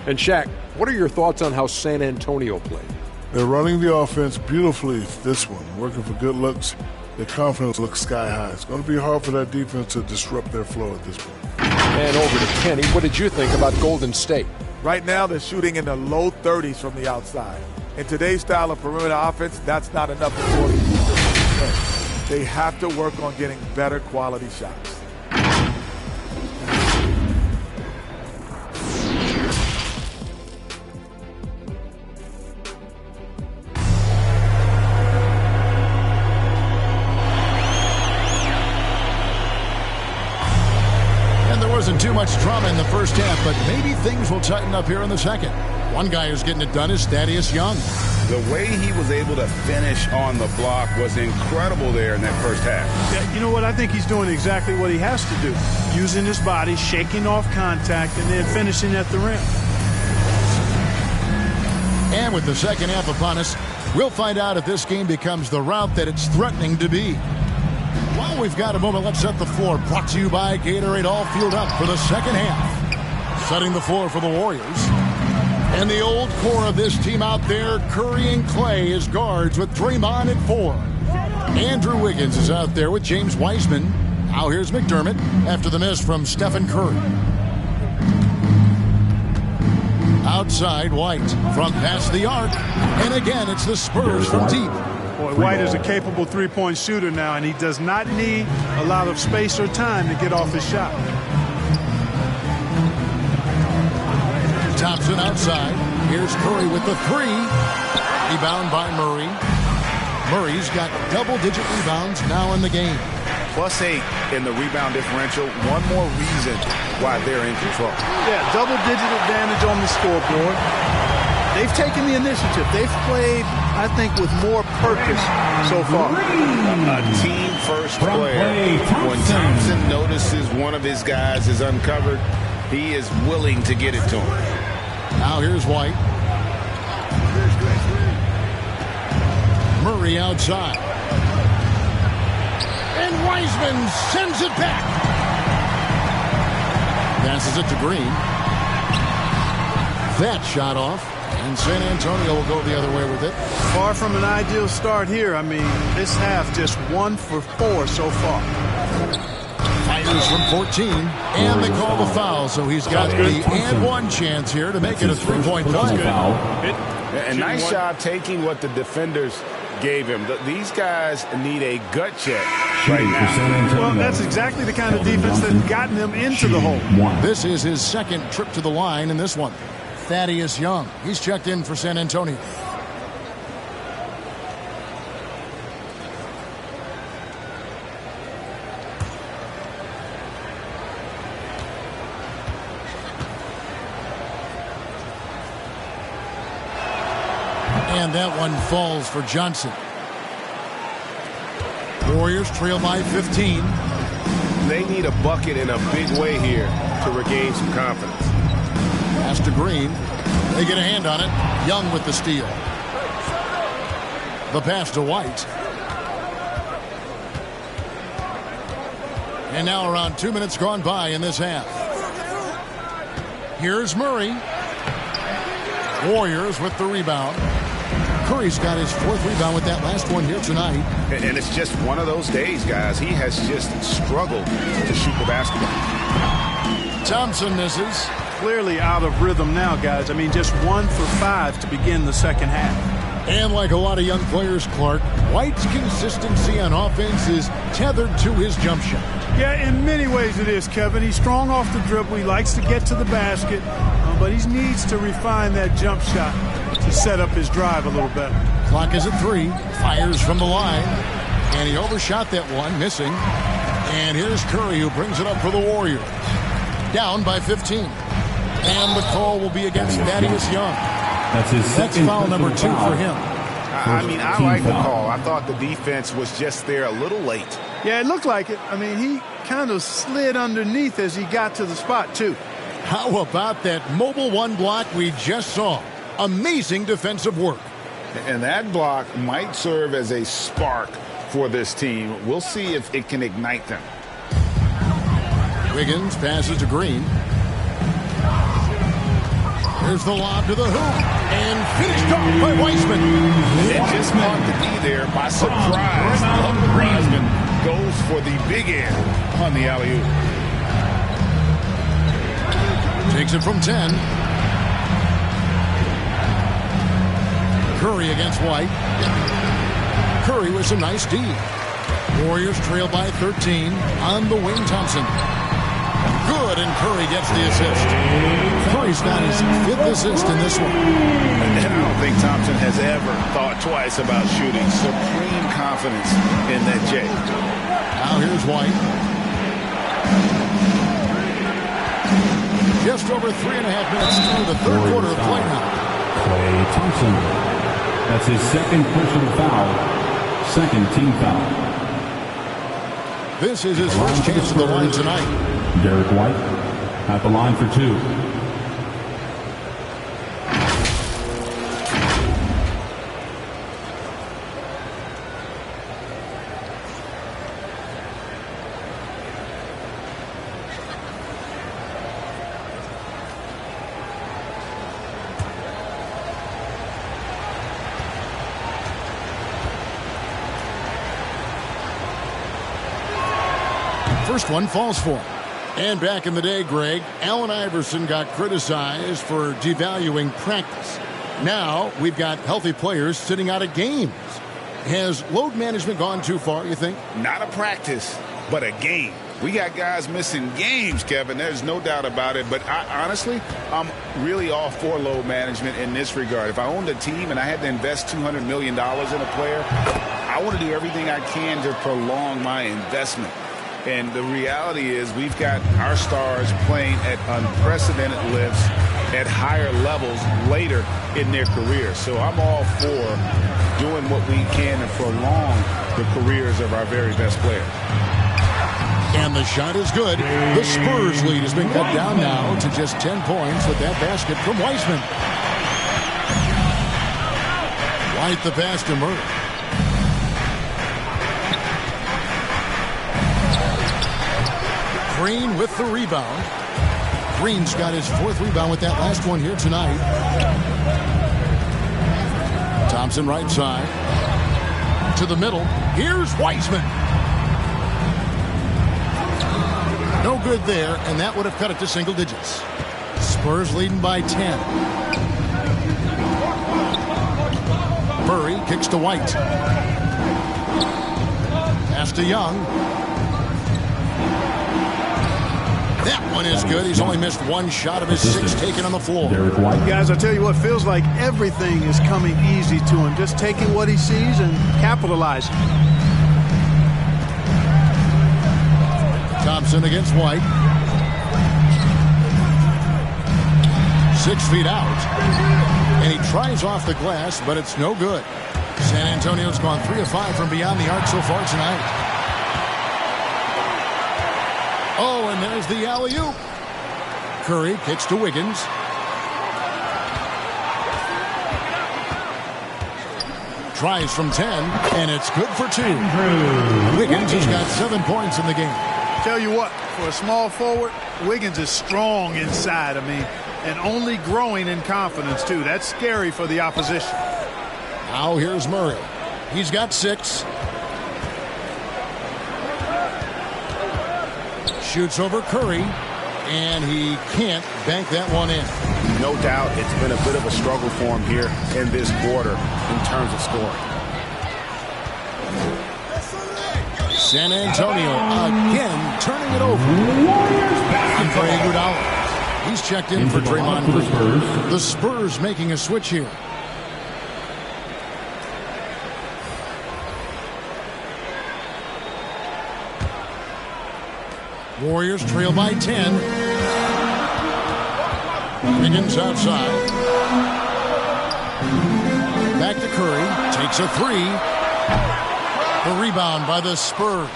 And Shaq, what are your thoughts on how San Antonio played? They're running the offense beautifully this one, working for good looks. Their confidence looks sky high. It's going to be hard for that defense to disrupt their flow at this point. And over to Kenny, what did you think about Golden State? Right now, they're shooting in the low 30s from the outside. In today's style of perimeter offense, that's not enough for them. They have to work on getting better quality shots. Wasn't too much drama in the first half, but maybe things will tighten up here in the second. One guy who's getting it done is Thaddeus Young. The way he was able to finish on the block was incredible there in that first half. Yeah, you know what? I think he's doing exactly what he has to do. Using his body, shaking off contact, and then finishing at the rim. And with the second half upon us, we'll find out if this game becomes the route that it's threatening to be. While we've got a moment, let's set the floor. Brought to you by Gatorade, all fueled up for the second half. Setting the floor for the Warriors. And the old core of this team out there, Curry and Clay as guards with Draymond at 4. Andrew Wiggins is out there with James Wiseman. Now here's McDermott after the miss from Stephen Curry. Outside, White from past the arc. And again, it's the Spurs from deep. Boy, White is a capable three-point shooter now, and he does not need a lot of space or time to get off his shot. Thompson outside. Here's Curry with the three. Rebound by Murray. Murray's got double-digit rebounds now in the game. +8 in the rebound differential. One more reason why they're in control. Yeah, double-digit advantage on the scoreboard. They've taken the initiative. They've played, I think, with more purpose so far. A team-first player. When Thompson notices one of his guys is uncovered, he is willing to get it to him. Now here's White. Murray outside. And Wiseman sends it back. Passes it to Green. That shot off. And San Antonio will go the other way with it. Far from an ideal start here. I mean, this half just 1 for 4 so far. Fires from 14. And they call the foul. So he's got the and one chance here to make it a three-point play. A nice job taking what the defenders gave him. These guys need a gut check right now. Well, that's exactly the kind of defense that's gotten them into the hole. This is his second trip to the line in this one. Thaddeus Young. He's checked in for San Antonio. And that one falls for Johnson. Warriors trail by 15. They need a bucket in a big way here to regain some confidence. Pass to Green. They get a hand on it. Young with the steal. The pass to White. And now around 2 minutes gone by in this half. Here's Murray. Warriors with the rebound. Curry's got his 4th rebound with that last one here tonight. And it's just one of those days, guys. He has just struggled to shoot the basketball. Thompson misses. Clearly out of rhythm now, guys. I mean, just 1 for 5 to begin the second half. And like a lot of young players, Clark, White's consistency on offense is tethered to his jump shot. Yeah, in many ways it is, Kevin. He's strong off the dribble. He likes to get to the basket, but he needs to refine that jump shot to set up his drive a little better. Clock is at 3. Fires from the line. And he overshot that one, missing. And here's Curry, who brings it up for the Warriors. Down by 15. And the call will be against Thaddeus Young. That's foul number 2 for him. I mean, I like the call. I thought the defense was just there a little late. Yeah, it looked like it. I mean, he kind of slid underneath as he got to the spot, too. How about that mobile 1 block we just saw? Amazing defensive work. And that block might serve as a spark for this team. We'll see if it can ignite them. Wiggins passes to Green. Here's the lob to the hoop. And finished off by Weissman. It just caught the D there by surprise. Wiseman goes for the big end on the alley-oop. Takes it from 10. Curry against White. Curry with some nice D. Warriors trail by 13 on the wing. Thompson. Good, and Curry gets the assist. Curry's got his 5th assist in this one. And I don't think Thompson has ever thought twice about shooting. Supreme confidence in that J. Now here's White. Just over 3.5 minutes through the 3rd quarter of play now. Klay Thompson. That's his 2nd personal foul. 2nd team foul. This is his first chance at the line tonight. Derek White at the line for 2. First one falls for him. And back in the day, Greg, Allen Iverson got criticized for devaluing practice. Now we've got healthy players sitting out of games. Has load management gone too far, you think? Not a practice, but a game. We got guys missing games, Kevin. There's no doubt about it. But honestly, I'm really all for load management in this regard. If I owned a team and I had to invest $200 million in a player, I want to do everything I can to prolong my investment. And the reality is we've got our stars playing at unprecedented lifts at higher levels later in their careers. So I'm all for doing what we can to prolong the careers of our very best players. And the shot is good. The Spurs lead has been cut down now to just 10 points with that basket from Weissman. White the pass to Murray. Green with the rebound. Green's got his 4th rebound with that last one here tonight. Thompson right side. To the middle. Here's Weissman. No good there, and that would have cut it to single digits. Spurs leading by 10. Murray kicks to White. Pass to Young. That one is good. He's only missed 1 shot of his 6 taken on the floor. Guys, I tell you what, feels like everything is coming easy to him. Just taking what he sees and capitalizing. Thompson against White. 6 feet out. And he tries off the glass, but it's no good. San Antonio's gone 3 of 5 from beyond the arc so far tonight. Oh, and there's the alley-oop. Curry kicks to Wiggins. Tries from 10, and it's good for 2. Wiggins has got 7 points in the game. Tell you what, for a small forward, Wiggins is strong inside. And only growing in confidence, too. That's scary for the opposition. Now here's Murray. He's got 6. Shoots over Curry, and he can't bank that one in. No doubt it's been a bit of a struggle for him here in this quarter in terms of scoring. San Antonio again turning it over. Andre Iguodala. He's checked in for Draymond Green. The Spurs making a switch here. Warriors trail by 10. Wiggins outside. Back to Curry. Takes a 3. The rebound by the Spurs.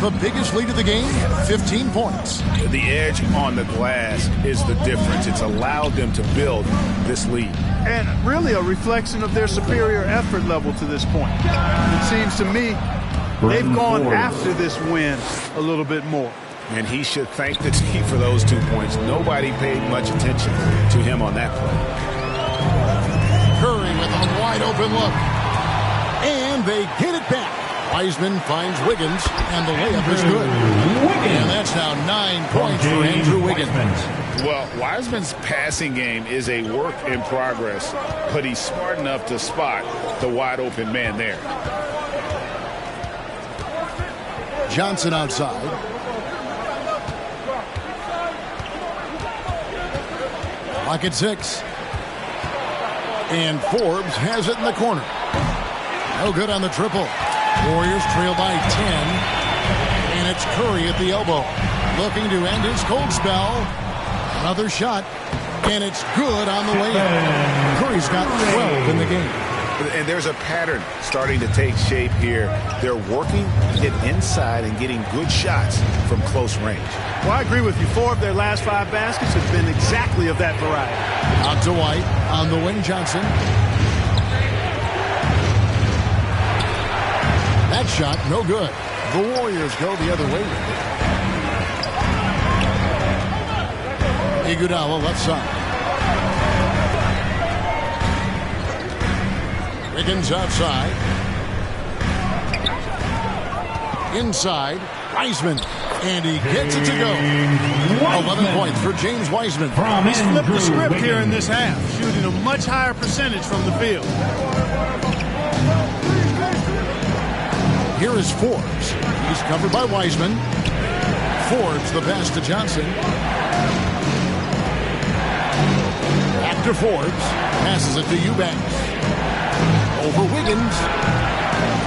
The biggest lead of the game, 15 points. The edge on the glass is the difference. It's allowed them to build this lead. And really a reflection of their superior effort level to this point. It seems to me they've gone after this win a little bit more. And he should thank the team for those 2 points. Nobody paid much attention to him on that play. Curry with a wide open look. And they get it back. Wiseman finds Wiggins, and the layup is good. And that's now 9 points for Andrew Wiggins. Well, Wiseman's passing game is a work in progress, but he's smart enough to spot the wide open man there. Johnson outside. Clock at 6. And Forbes has it in the corner. No good on the triple. Warriors trail by 10. And it's Curry at the elbow. Looking to end his cold spell. Another shot. And it's good on the way in. Curry's got 12 in the game. And there's a pattern starting to take shape here. They're working to get inside and getting good shots from close range. Well, I agree with you. 4 of their last 5 baskets have been exactly of that variety. Out to White. On the wing, Johnson. That shot, no good. The Warriors go the other way. Iguodala left side. Wiggins outside. Inside. Wiseman. And he gets it to go. 11 points for James Wiseman. He's flipped the script here in this half, shooting a much higher percentage from the field. Here is Forbes. He's covered by Wiseman. Forbes the pass to Johnson. Back to Forbes. Passes it to Eubanks. Over Wiggins.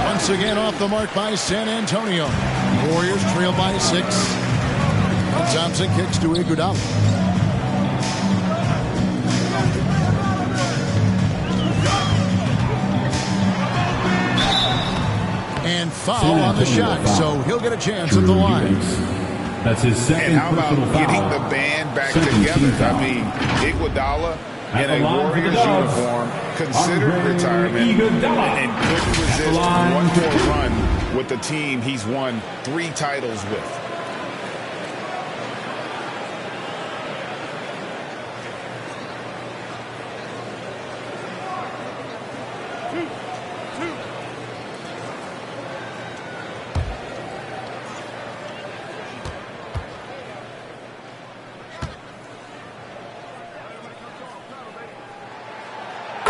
Once again off the mark by San Antonio. Warriors trail by 6. And Thompson kicks to Iguodala. And foul on the shot, so he'll get a chance at the line. That's his second. And how about getting the band back together? I mean, Iguodala in a Warriors uniform, considered retirement, and couldn't resist one more run with the team he's won 3 titles with.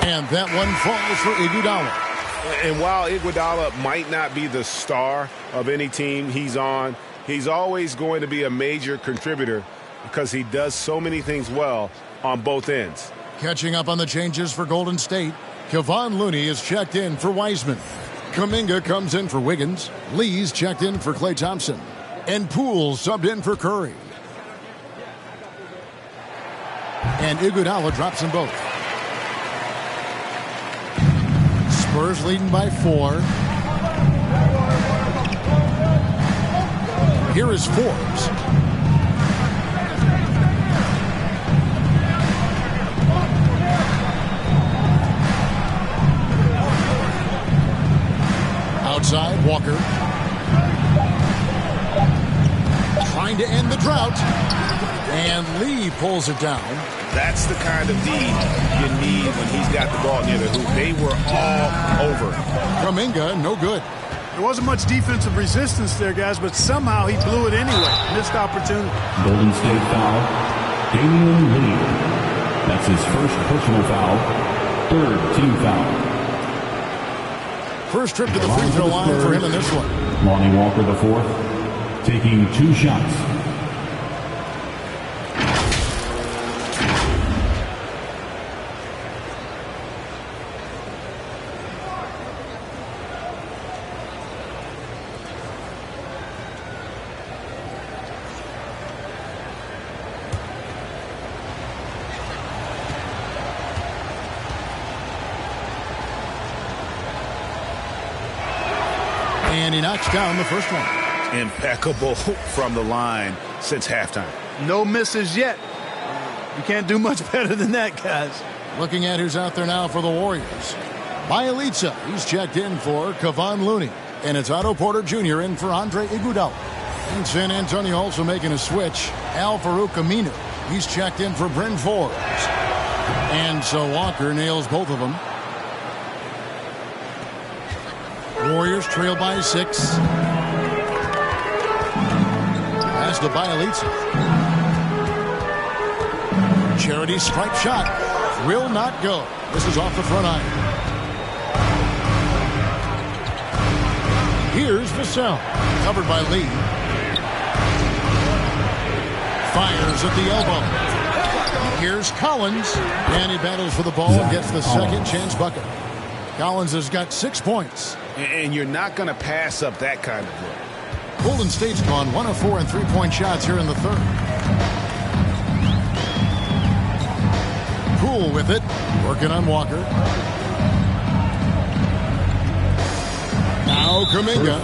And that one falls for Iguodala. And while Iguodala might not be the star of any team he's on, he's always going to be a major contributor because he does so many things well on both ends. Catching up on the changes for Golden State, Kevon Looney is checked in for Wiseman. Kuminga comes in for Wiggins. Lee's checked in for Klay Thompson. And Poole subbed in for Curry. And Iguodala drops them both. Spurs leading by 4. Here is Forbes. Outside, Walker. trying to end the drought. And Lee pulls it down. That's the kind of D you need when he's got the ball near the hoop. They were all over. Kuminga, no good. There wasn't much defensive resistance there, guys, but somehow he blew it anyway. Missed opportunity. Golden State foul. Damian Lee. That's his first personal foul. Third team foul. First trip to the free throw line for him in this one. Lonnie Walker, the fourth, taking 2 shots. And he knocks down the first one. Impeccable from the line since halftime. No misses yet. You can't do much better than that, guys. Looking at who's out there now for the Warriors. Bielitsa, he's checked in for Kevon Looney. And it's Otto Porter Jr. in for Andre Iguodala. And San Antonio also making a switch. Al-Farouq Aminu, he's checked in for Bryn Forbes. And so Walker nails both of them. Warriors trail by 6. Pass to Bielitsa. Charity stripe shot. Will not go. This is off the front iron. Here's Vassell. Covered by Lee. Fires at the elbow. Here's Collins. And he battles for the ball and gets the second chance bucket. Collins has got 6 points. And you're not going to pass up that kind of look. Golden State's gone 1 of 4 in 3-point shots here in the third. Poole with it. Working on Walker. Now Kuminga.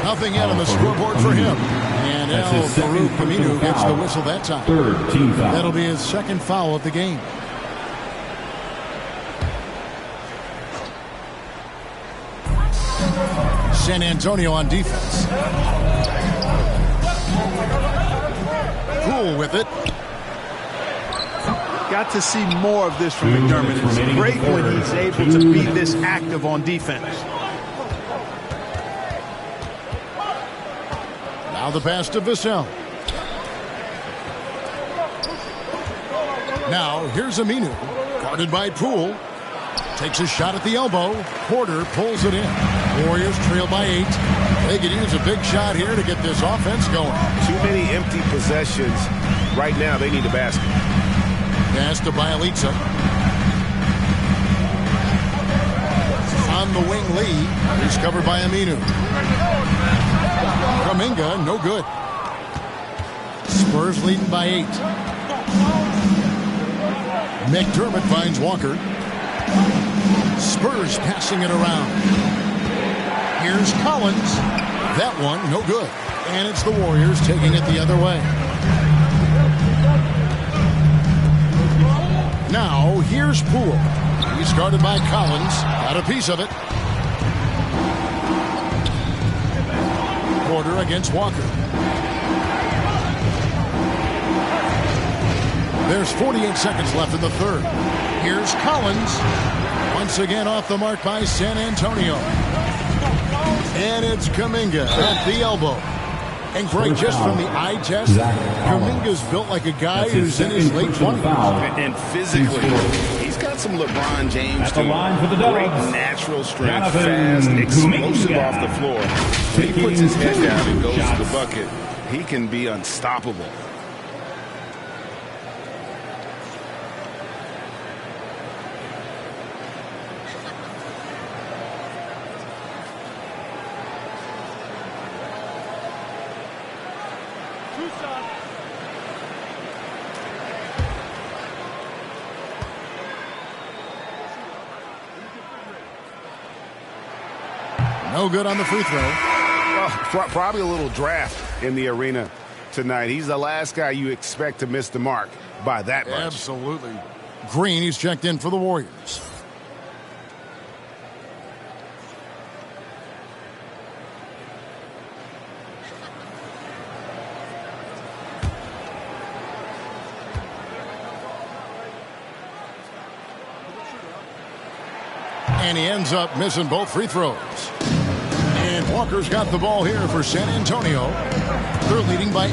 Nothing yet on the scoreboard for him. And Al-Farouq Aminu gets the whistle that time. Third team foul. That'll be his second foul of the game. San Antonio on defense. Poole with it. Got to see more of this from McDermott. It's great when he's able to be this active on defense. Now the pass to Vassell. Now here's Aminu. Guarded by Poole. Takes a shot at the elbow. Porter pulls it in. Warriors trail by 8. They could use a big shot here to get this offense going. Too many empty possessions. Right now, they need a basket. Pass to Bielitsa. On the wing, Lee. He's covered by Aminu. Kuminga, no good. Spurs leading by 8. McDermott finds Walker. Spurs passing it around. Here's Collins. That one, no good. And it's the Warriors taking it the other way. Now, here's Poole. He's guarded by Collins. Got a piece of it. Porter against Walker. There's 48 seconds left in the third. Here's Collins. Once again off the mark by San Antonio. And it's Kuminga at the elbow. And Greg, just from the eye test, Kuminga's built like a guy who's in his late 20s. And physically, he's got some LeBron James too. Great natural strength, fast, explosive off the floor. When he puts his head down and goes to the bucket, he can be unstoppable. No good on the free throw. Well, probably a little draft in the arena tonight. He's the last guy you expect to miss the mark by that much. Absolutely. Green, he's checked in for the Warriors. And he ends up missing both free throws. And Walker's got the ball here for San Antonio. They're leading by 8.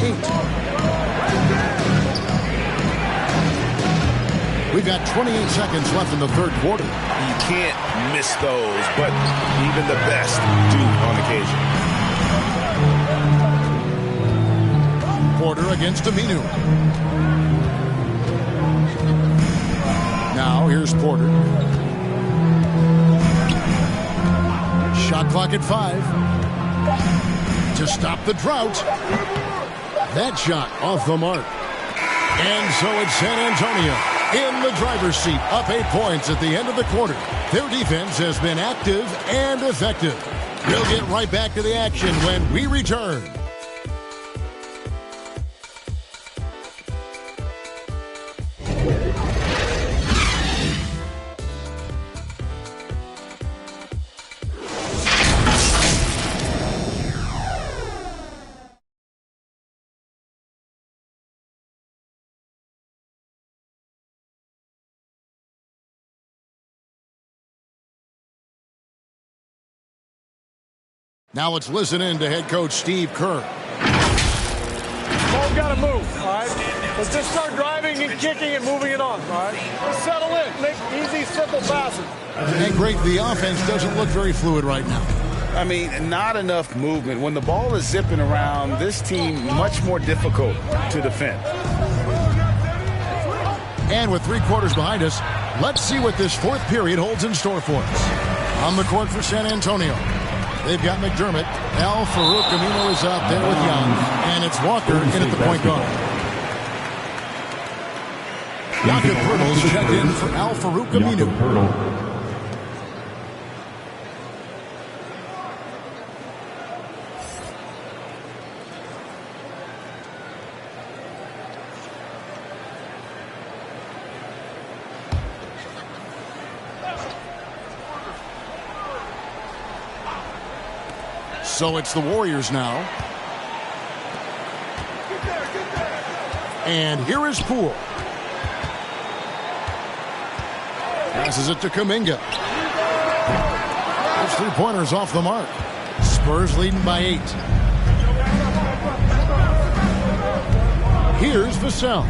We've got 28 seconds left in the third quarter. You can't miss those, but even the best do on occasion. Porter against Aminu. Now here's Porter. Shot clock at 5. To stop the drought. That shot off the mark. And so it's San Antonio in the driver's seat, up 8 points at the end of the quarter. Their defense has been active and effective. We'll get right back to the action when we return. Now let's listen in to head coach Steve Kerr. Ball's got to move, all right? Let's just start driving and kicking and moving it on, all right? Just settle in. Make easy, simple passes. And great, the offense doesn't look very fluid right now. I mean, not enough movement. When the ball is zipping around, this team much more difficult to defend. And with 3 quarters behind us, let's see what this fourth period holds in store for us. On the court for San Antonio, they've got McDermott. Al Farouk Aminu is out there with Young. And it's Walker in at the point guard. Jakob Poeltl's checked in for Al Farouk Aminu. So it's the Warriors now. And here is Poole. Passes it to Kuminga. Those 3-pointers off the mark. Spurs leading by 8. Here's Vassell.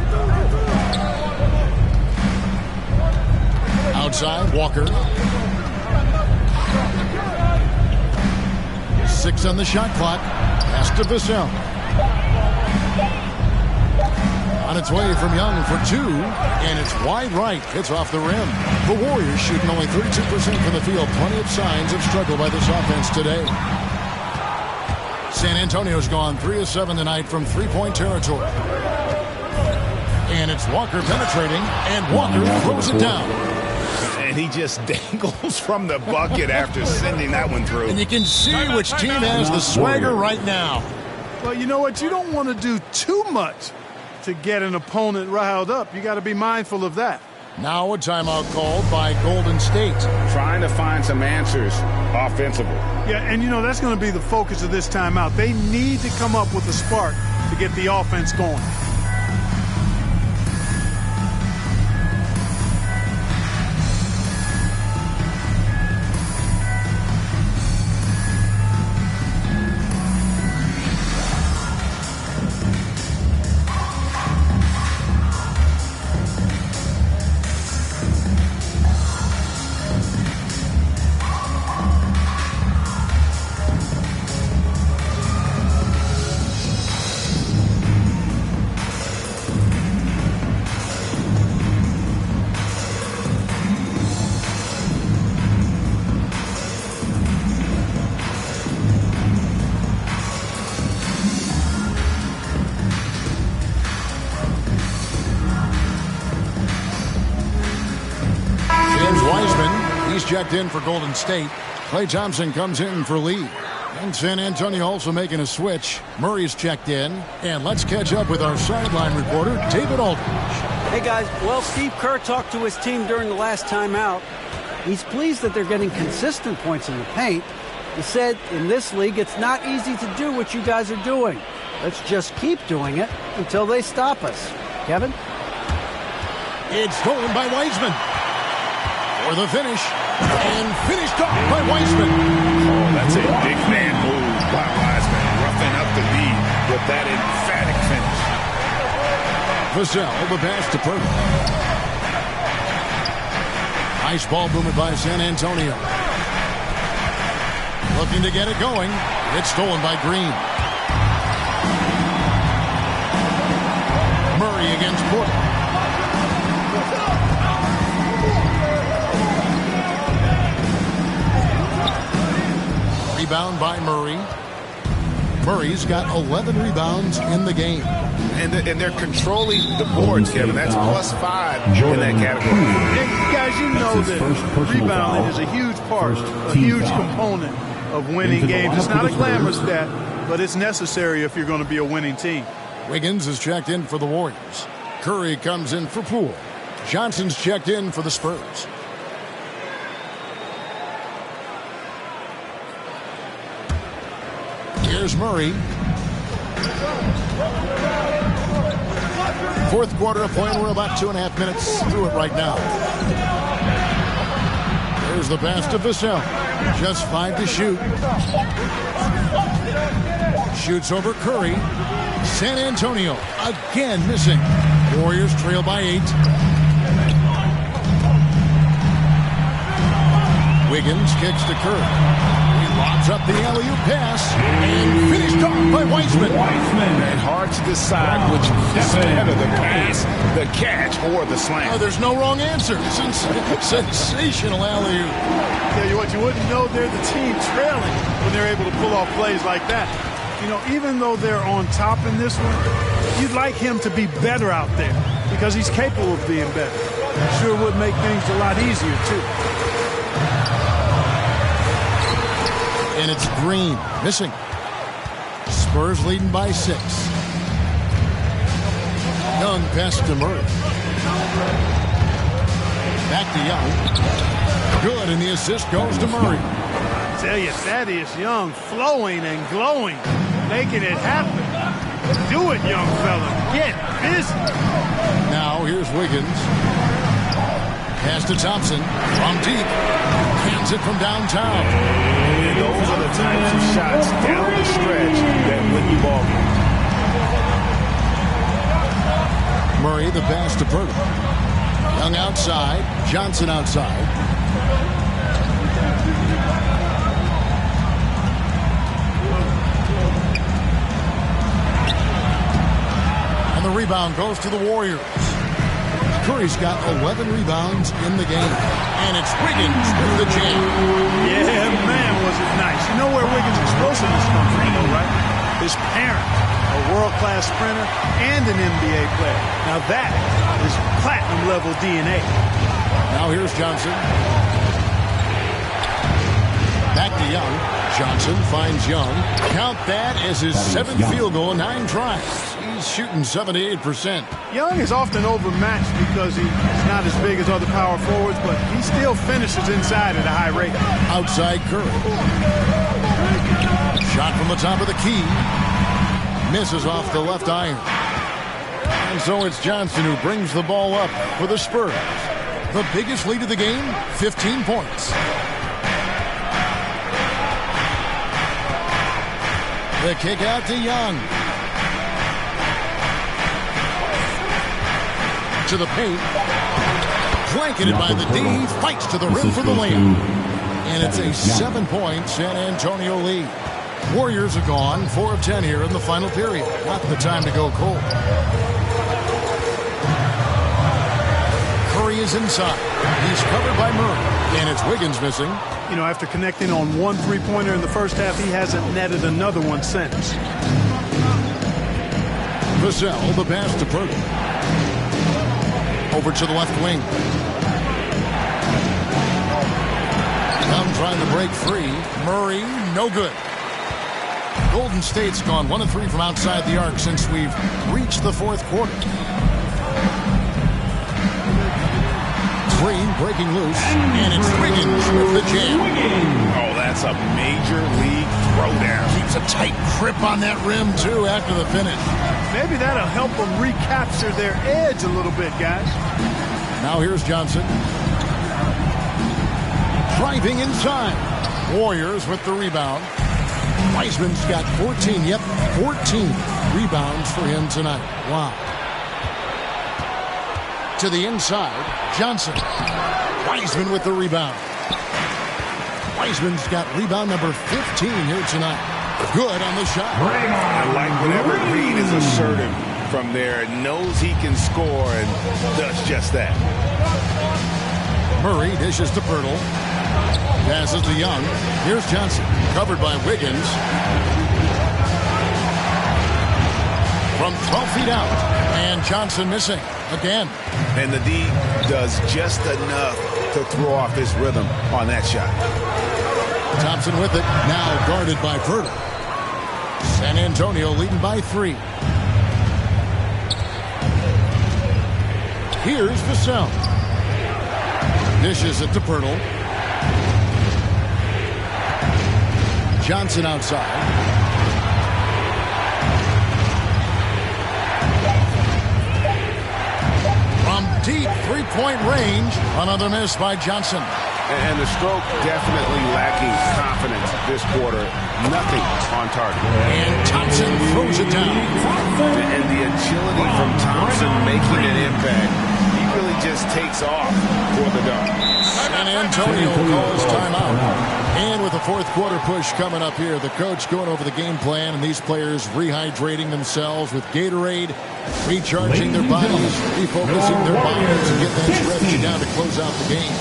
Outside, Walker. 6 on the shot clock. Pass to Vassell. On its way from Young for 2, and it's wide right. It's off the rim. The Warriors shooting only 32% from the field. Plenty of signs of struggle by this offense today. San Antonio's gone 3 of 7 tonight from 3-point territory. And it's Walker penetrating, and Walker throws it down. And he just dangles from the bucket after sending that one through. And you can see which team has the swagger right now. Well, you know what? You don't want to do too much to get an opponent riled up. You got to be mindful of that. Now a timeout called by Golden State. Trying to find some answers offensively. Yeah, and you know that's going to be the focus of this timeout. They need to come up with a spark to get the offense going. Checked in for Golden State. Klay Thompson comes in for Lee. And San Antonio also making a switch. Murray's checked in. And let's catch up with our sideline reporter, David Aldridge. Hey, guys. Well, Steve Kerr talked to his team during the last timeout. He's pleased that they're getting consistent points in the paint. He said, in this league, it's not easy to do what you guys are doing. Let's just keep doing it until they stop us. Kevin? It's stolen by Wiseman. For the finish. And finished off by Weissman. Oh, that's a big man move by Weissman. Roughing up the D with that emphatic finish. Vassell, the pass to Purtle. Nice ball movement by San Antonio. Looking to get it going. It's stolen by Green. Murray against Porter. Rebound by Murray. Murray's got 11 rebounds in the game. And they're controlling the boards, Kevin. That's +5 in that category. And guys, you know that rebounding is a huge part, a huge component of winning games. It's not a glamorous stat, but it's necessary if you're going to be a winning team. Wiggins is checked in for the Warriors. Curry comes in for Poole. Johnson's checked in for the Spurs. Here's Murray. Fourth quarter of play. We're about 2.5 minutes through it right now. There's the pass to Vassell. Just 5 to shoot. Shoots over Curry. San Antonio again missing. Warriors trail by 8. Wiggins kicks to Curry. Lobs up the alley-oop pass and finished off by Weissman. And hard to decide which is better, the pass, the catch, or the slam. Oh, there's no wrong answer. Sensational alley-oop. Tell you what, you wouldn't know they're the team trailing when they're able to pull off plays like that. You know, even though they're on top in this one, you'd like him to be better out there because he's capable of being better. Sure would make things a lot easier, too. And it's Green missing. Spurs leading by 6. Young pass to Murray. Back to Young. Good, and the assist goes to Murray. I tell you, Thaddeus Young flowing and glowing, making it happen. Do it, young fella. Get busy. Now here's Wiggins. Pass to Thompson from deep. Hands it from downtown. And those are the types of shots down the stretch that win you ball games. Murray the pass to Purtle. Young outside. Johnson outside. And the rebound goes to the Warriors. Curry's got 11 rebounds in the game. And it's Wiggins with the jam. Yeah, man, was it nice. You know where Wiggins' explosiveness comes from, though, right? His parent, a world-class sprinter and an NBA player. Now that is platinum-level DNA. Now here's Johnson. Back to Young. Johnson finds Young. Count that as his 7th field goal in 9 tries. He's shooting 78%. Young is often overmatched because he's not as big as other power forwards, but he still finishes inside at a high rate. Outside Curry. Shot from the top of the key. Misses off the left iron. And so it's Johnson who brings the ball up for the Spurs. The biggest lead of the game, 15 points. The kick out to Young. To the paint. Blanketed by the D. Fights to the rim for the layup. And it's a 7-point San Antonio lead. Warriors are gone 4 of 10 here in the final period. Not the time to go cold. Curry is inside. He's covered by Murray. And it's Wiggins missing. You know, after connecting on 1 3-pointer in the first half, he hasn't netted another one since. Vassell, the pass to Purtle. Over to the left wing. Young trying to break free. Murray, no good. Golden State's gone 1 of 3 from outside the arc since we've reached the 4th quarter. Green breaking loose, and it's Wiggins with the jam. Oh, that's a major league throwdown. Keeps a tight grip on that rim, too, after the finish. Maybe that'll help them recapture their edge a little bit, guys. Now here's Johnson. Driving inside. Warriors with the rebound. Wiseman's got 14. Yep, 14 rebounds for him tonight. Wow. To the inside. Johnson. Wiseman with the rebound. Wiseman's got rebound number 15 here tonight. Good on the shot. I like whenever Green is assertive from there, knows he can score, and does just that. Murray dishes to Pirtle. Passes to Young. Here's Johnson. Covered by Wiggins. From 12 feet out. And Johnson missing again. And the D does just enough to throw off his rhythm on that shot. Thompson with it. Now guarded by Pirtle. San Antonio leading by 3. Here's Vassell. Dishes it to Pirtle. Johnson outside. From deep three-point range, another miss by Johnson. And the stroke definitely lacking confidence this quarter. Nothing on target. And Thompson throws it down. And the agility from Thompson making an impact. He really just takes off for the dunk. San Antonio calls timeout. And with the fourth quarter push coming up here, the coach going over the game plan and these players rehydrating themselves with Gatorade, recharging their bodies, refocusing their minds, and getting that strategy down to close out the game.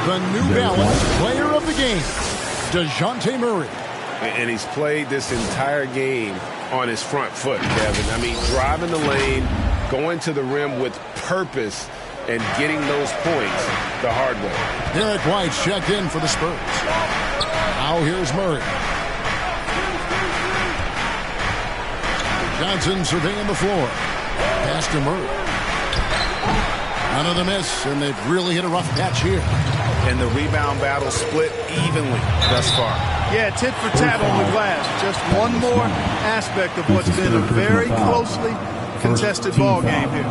The New Balance player of the game, DeJounte Murray. And he's played this entire game on his front foot, Kevin. I mean, driving the lane, going to the rim with purpose, and getting those points the hard way. Derek White's checked in for the Spurs. Now here's Murray. Johnson surveying the floor. Pass to Murray. Another miss, and they've really hit a rough patch here. And the rebound battle split evenly thus far. Yeah, tit for tat on the glass. Just one more aspect of what's been a very closely contested ball game here.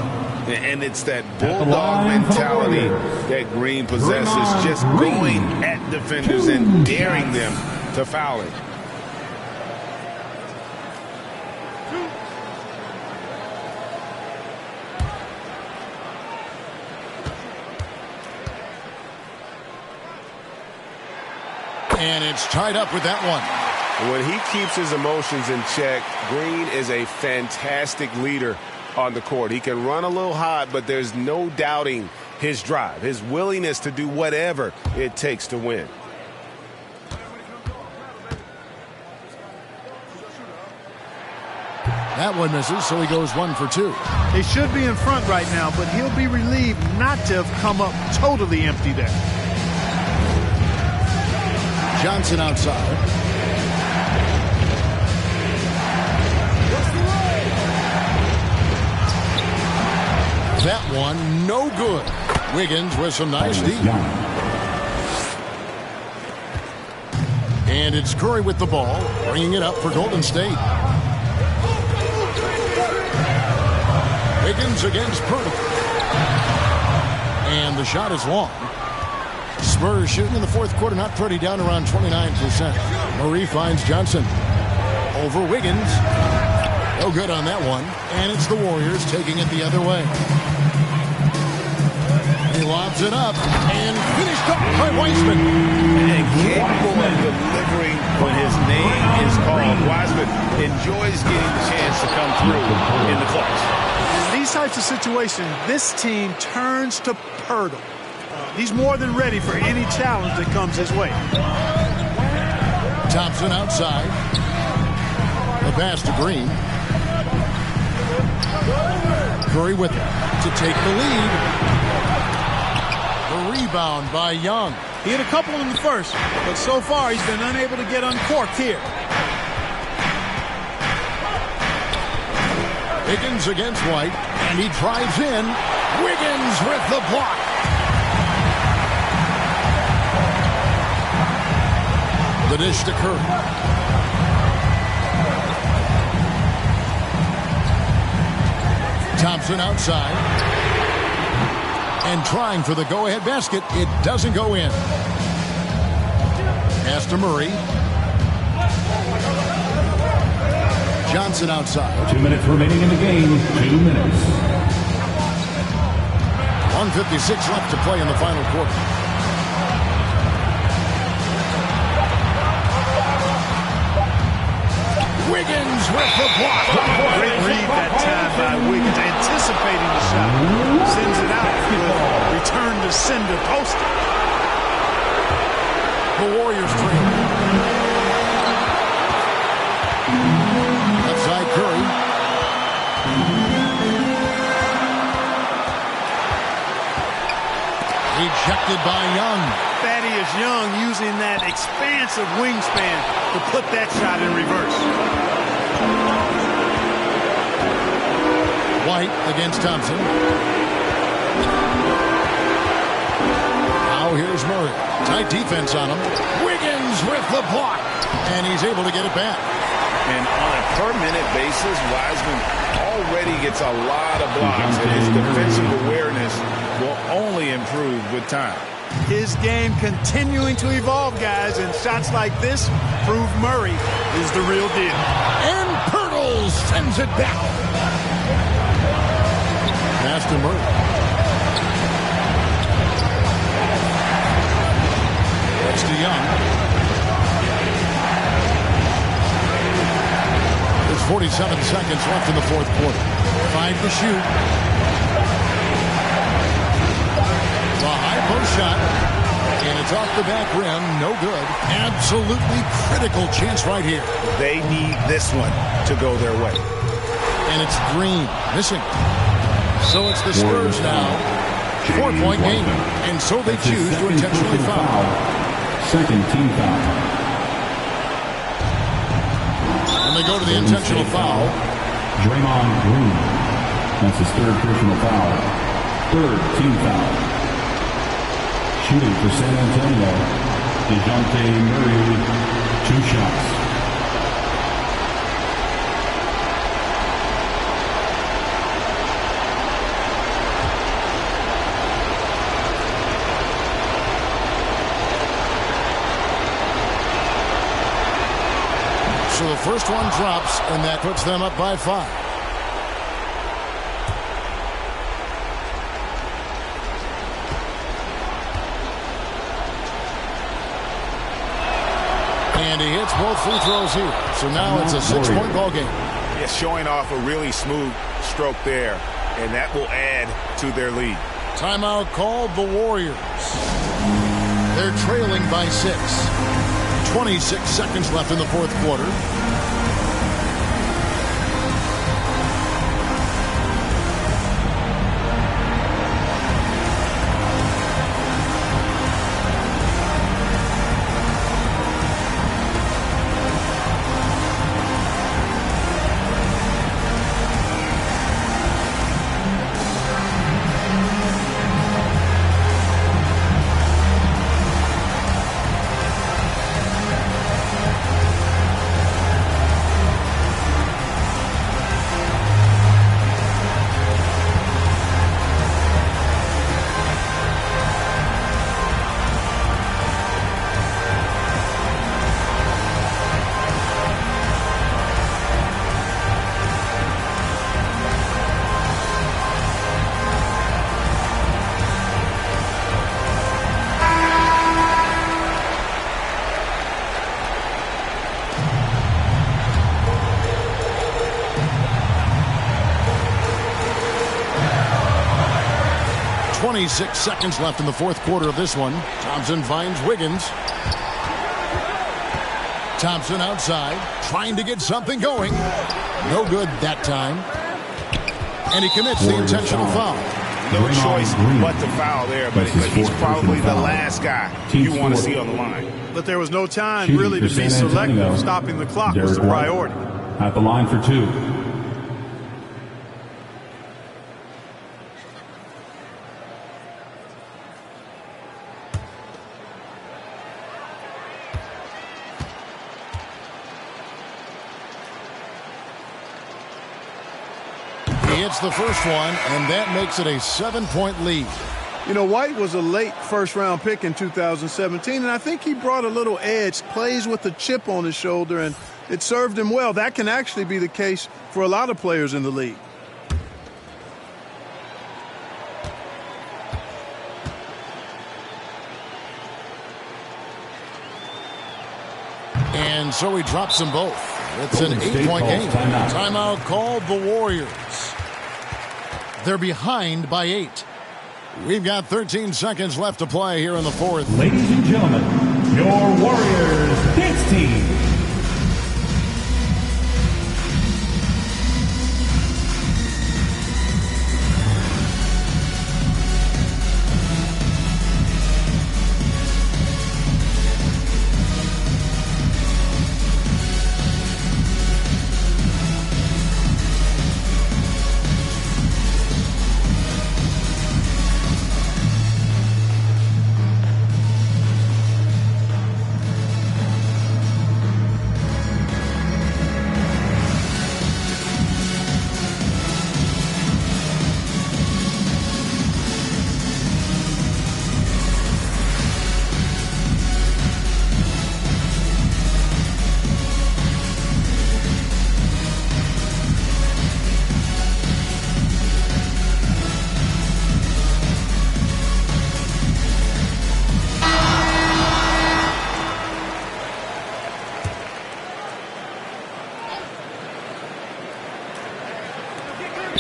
And it's that bulldog mentality that Green possesses, just going at defenders and daring them to foul it. And it's tied up with that one. When he keeps his emotions in check, Green is a fantastic leader on the court. He can run a little hot, but there's no doubting his drive, his willingness to do whatever it takes to win. That one misses, so he goes 1 for 2. They should be in front right now, but he'll be relieved not to have come up totally empty there. Johnson outside. That one, no good. Wiggins with some nice D. And it's Curry with the ball, bringing it up for Golden State. Wiggins against Pirtle. And the shot is long. Spurs shooting in the fourth quarter, not pretty, down around 29%. Murray finds Johnson. Over Wiggins. No good on that one. And it's the Warriors taking it the other way. He lost Lobs it up and finished off by Weissman. And capable of delivering when his name is called. Wiseman enjoys getting the chance to come through in the clutch. In these types of situations, this team turns to Pirtle. He's more than ready for any challenge that comes his way. Thompson outside. The pass to Green. Curry with it to take the lead. The rebound by Young. He hit a couple in the first, but so far he's been unable to get uncorked here. Higgins against White, and he drives in. Wiggins with the block. The dish to Curry. Thompson outside. And trying for the go-ahead basket. It doesn't go in. Pass to Murray. Johnson outside. 2 minutes remaining in the game. 2 minutes. 1:56 left to play in the final quarter. Wiggins with the block. Great read that time by Wiggins, anticipating the shot. Sends it out with return to sender poster. The Warriors trail. Outside Curry. Ejected by Young. Thaddeus Young using that expansive wingspan to put that shot in reverse. White against Thompson. Now here's Murray. Tight defense on him. Wiggins with the block. And he's able to get it back. And on a per-minute basis, Wiseman already gets a lot of blocks, and his defensive awareness will only improve with time. His game continuing to evolve, guys, and shots like this prove Murray is the real deal. And Pirtle sends it back. Pass to Murray. That's to Young. There's 47 seconds left in the fourth quarter. 5 to shoot. The high post shot. And it's off the back rim. No good. Absolutely critical chance right here. They need this one to go their way. And it's Green missing. So it's the Spurs now. 4-point game. And so they choose to intentionally foul. Second team foul. And they go to the intentional foul. Draymond Green. That's his third personal foul. Third team foul. Shooting for San Antonio. DeJounte Murray, 2 shots. So the first one drops, and that puts them up by 5. And he hits both free throws here. So now it's a 6-point ball game. Yeah, showing off a really smooth stroke there, and that will add to their lead. Timeout called the Warriors. They're trailing by 6. 26 seconds left in the fourth quarter. 26 seconds left in the fourth quarter of this one. Thompson finds Wiggins. Thompson outside, trying to get something going. No good that time. And he commits the intentional foul. No choice but to foul there, but he's probably the last guy you want to see on the line. But there was no time really to be selective. Stopping the clock was the priority. At the line for two. He hits the first one, and that makes it a 7-point lead. You know, White was a late first-round pick in 2017, and I think he brought a little edge, plays with a chip on his shoulder, and it served him well. That can actually be the case for a lot of players in the league. And so he drops them both. It's an 8-point game. Timeout called the Warriors. They're behind by 8. We've got 13 seconds left to play here in the fourth. Ladies and gentlemen, your Warriors dance team.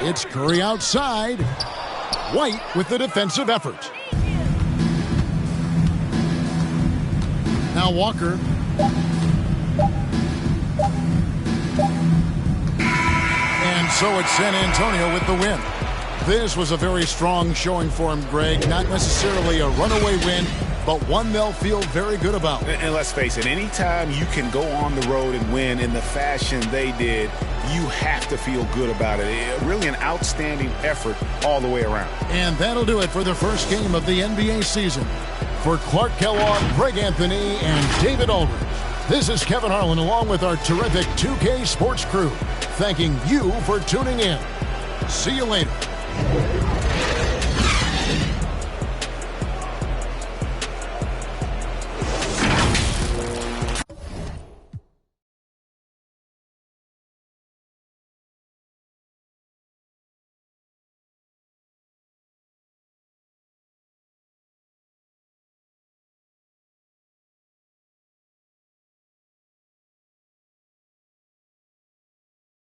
It's Curry outside. White with the defensive effort. Now Walker. And so it's San Antonio with the win. This was a very strong showing for him, Greg. Not necessarily a runaway win, but one they'll feel very good about. And let's face it, anytime you can go on the road and win in the fashion they did, you have to feel good about it. Really an outstanding effort all the way around. And that'll do it for the first game of the NBA season. For Clark Kellogg, Greg Anthony, and David Aldridge, this is Kevin Harlan along with our terrific 2K Sports crew, thanking you for tuning in. See you later.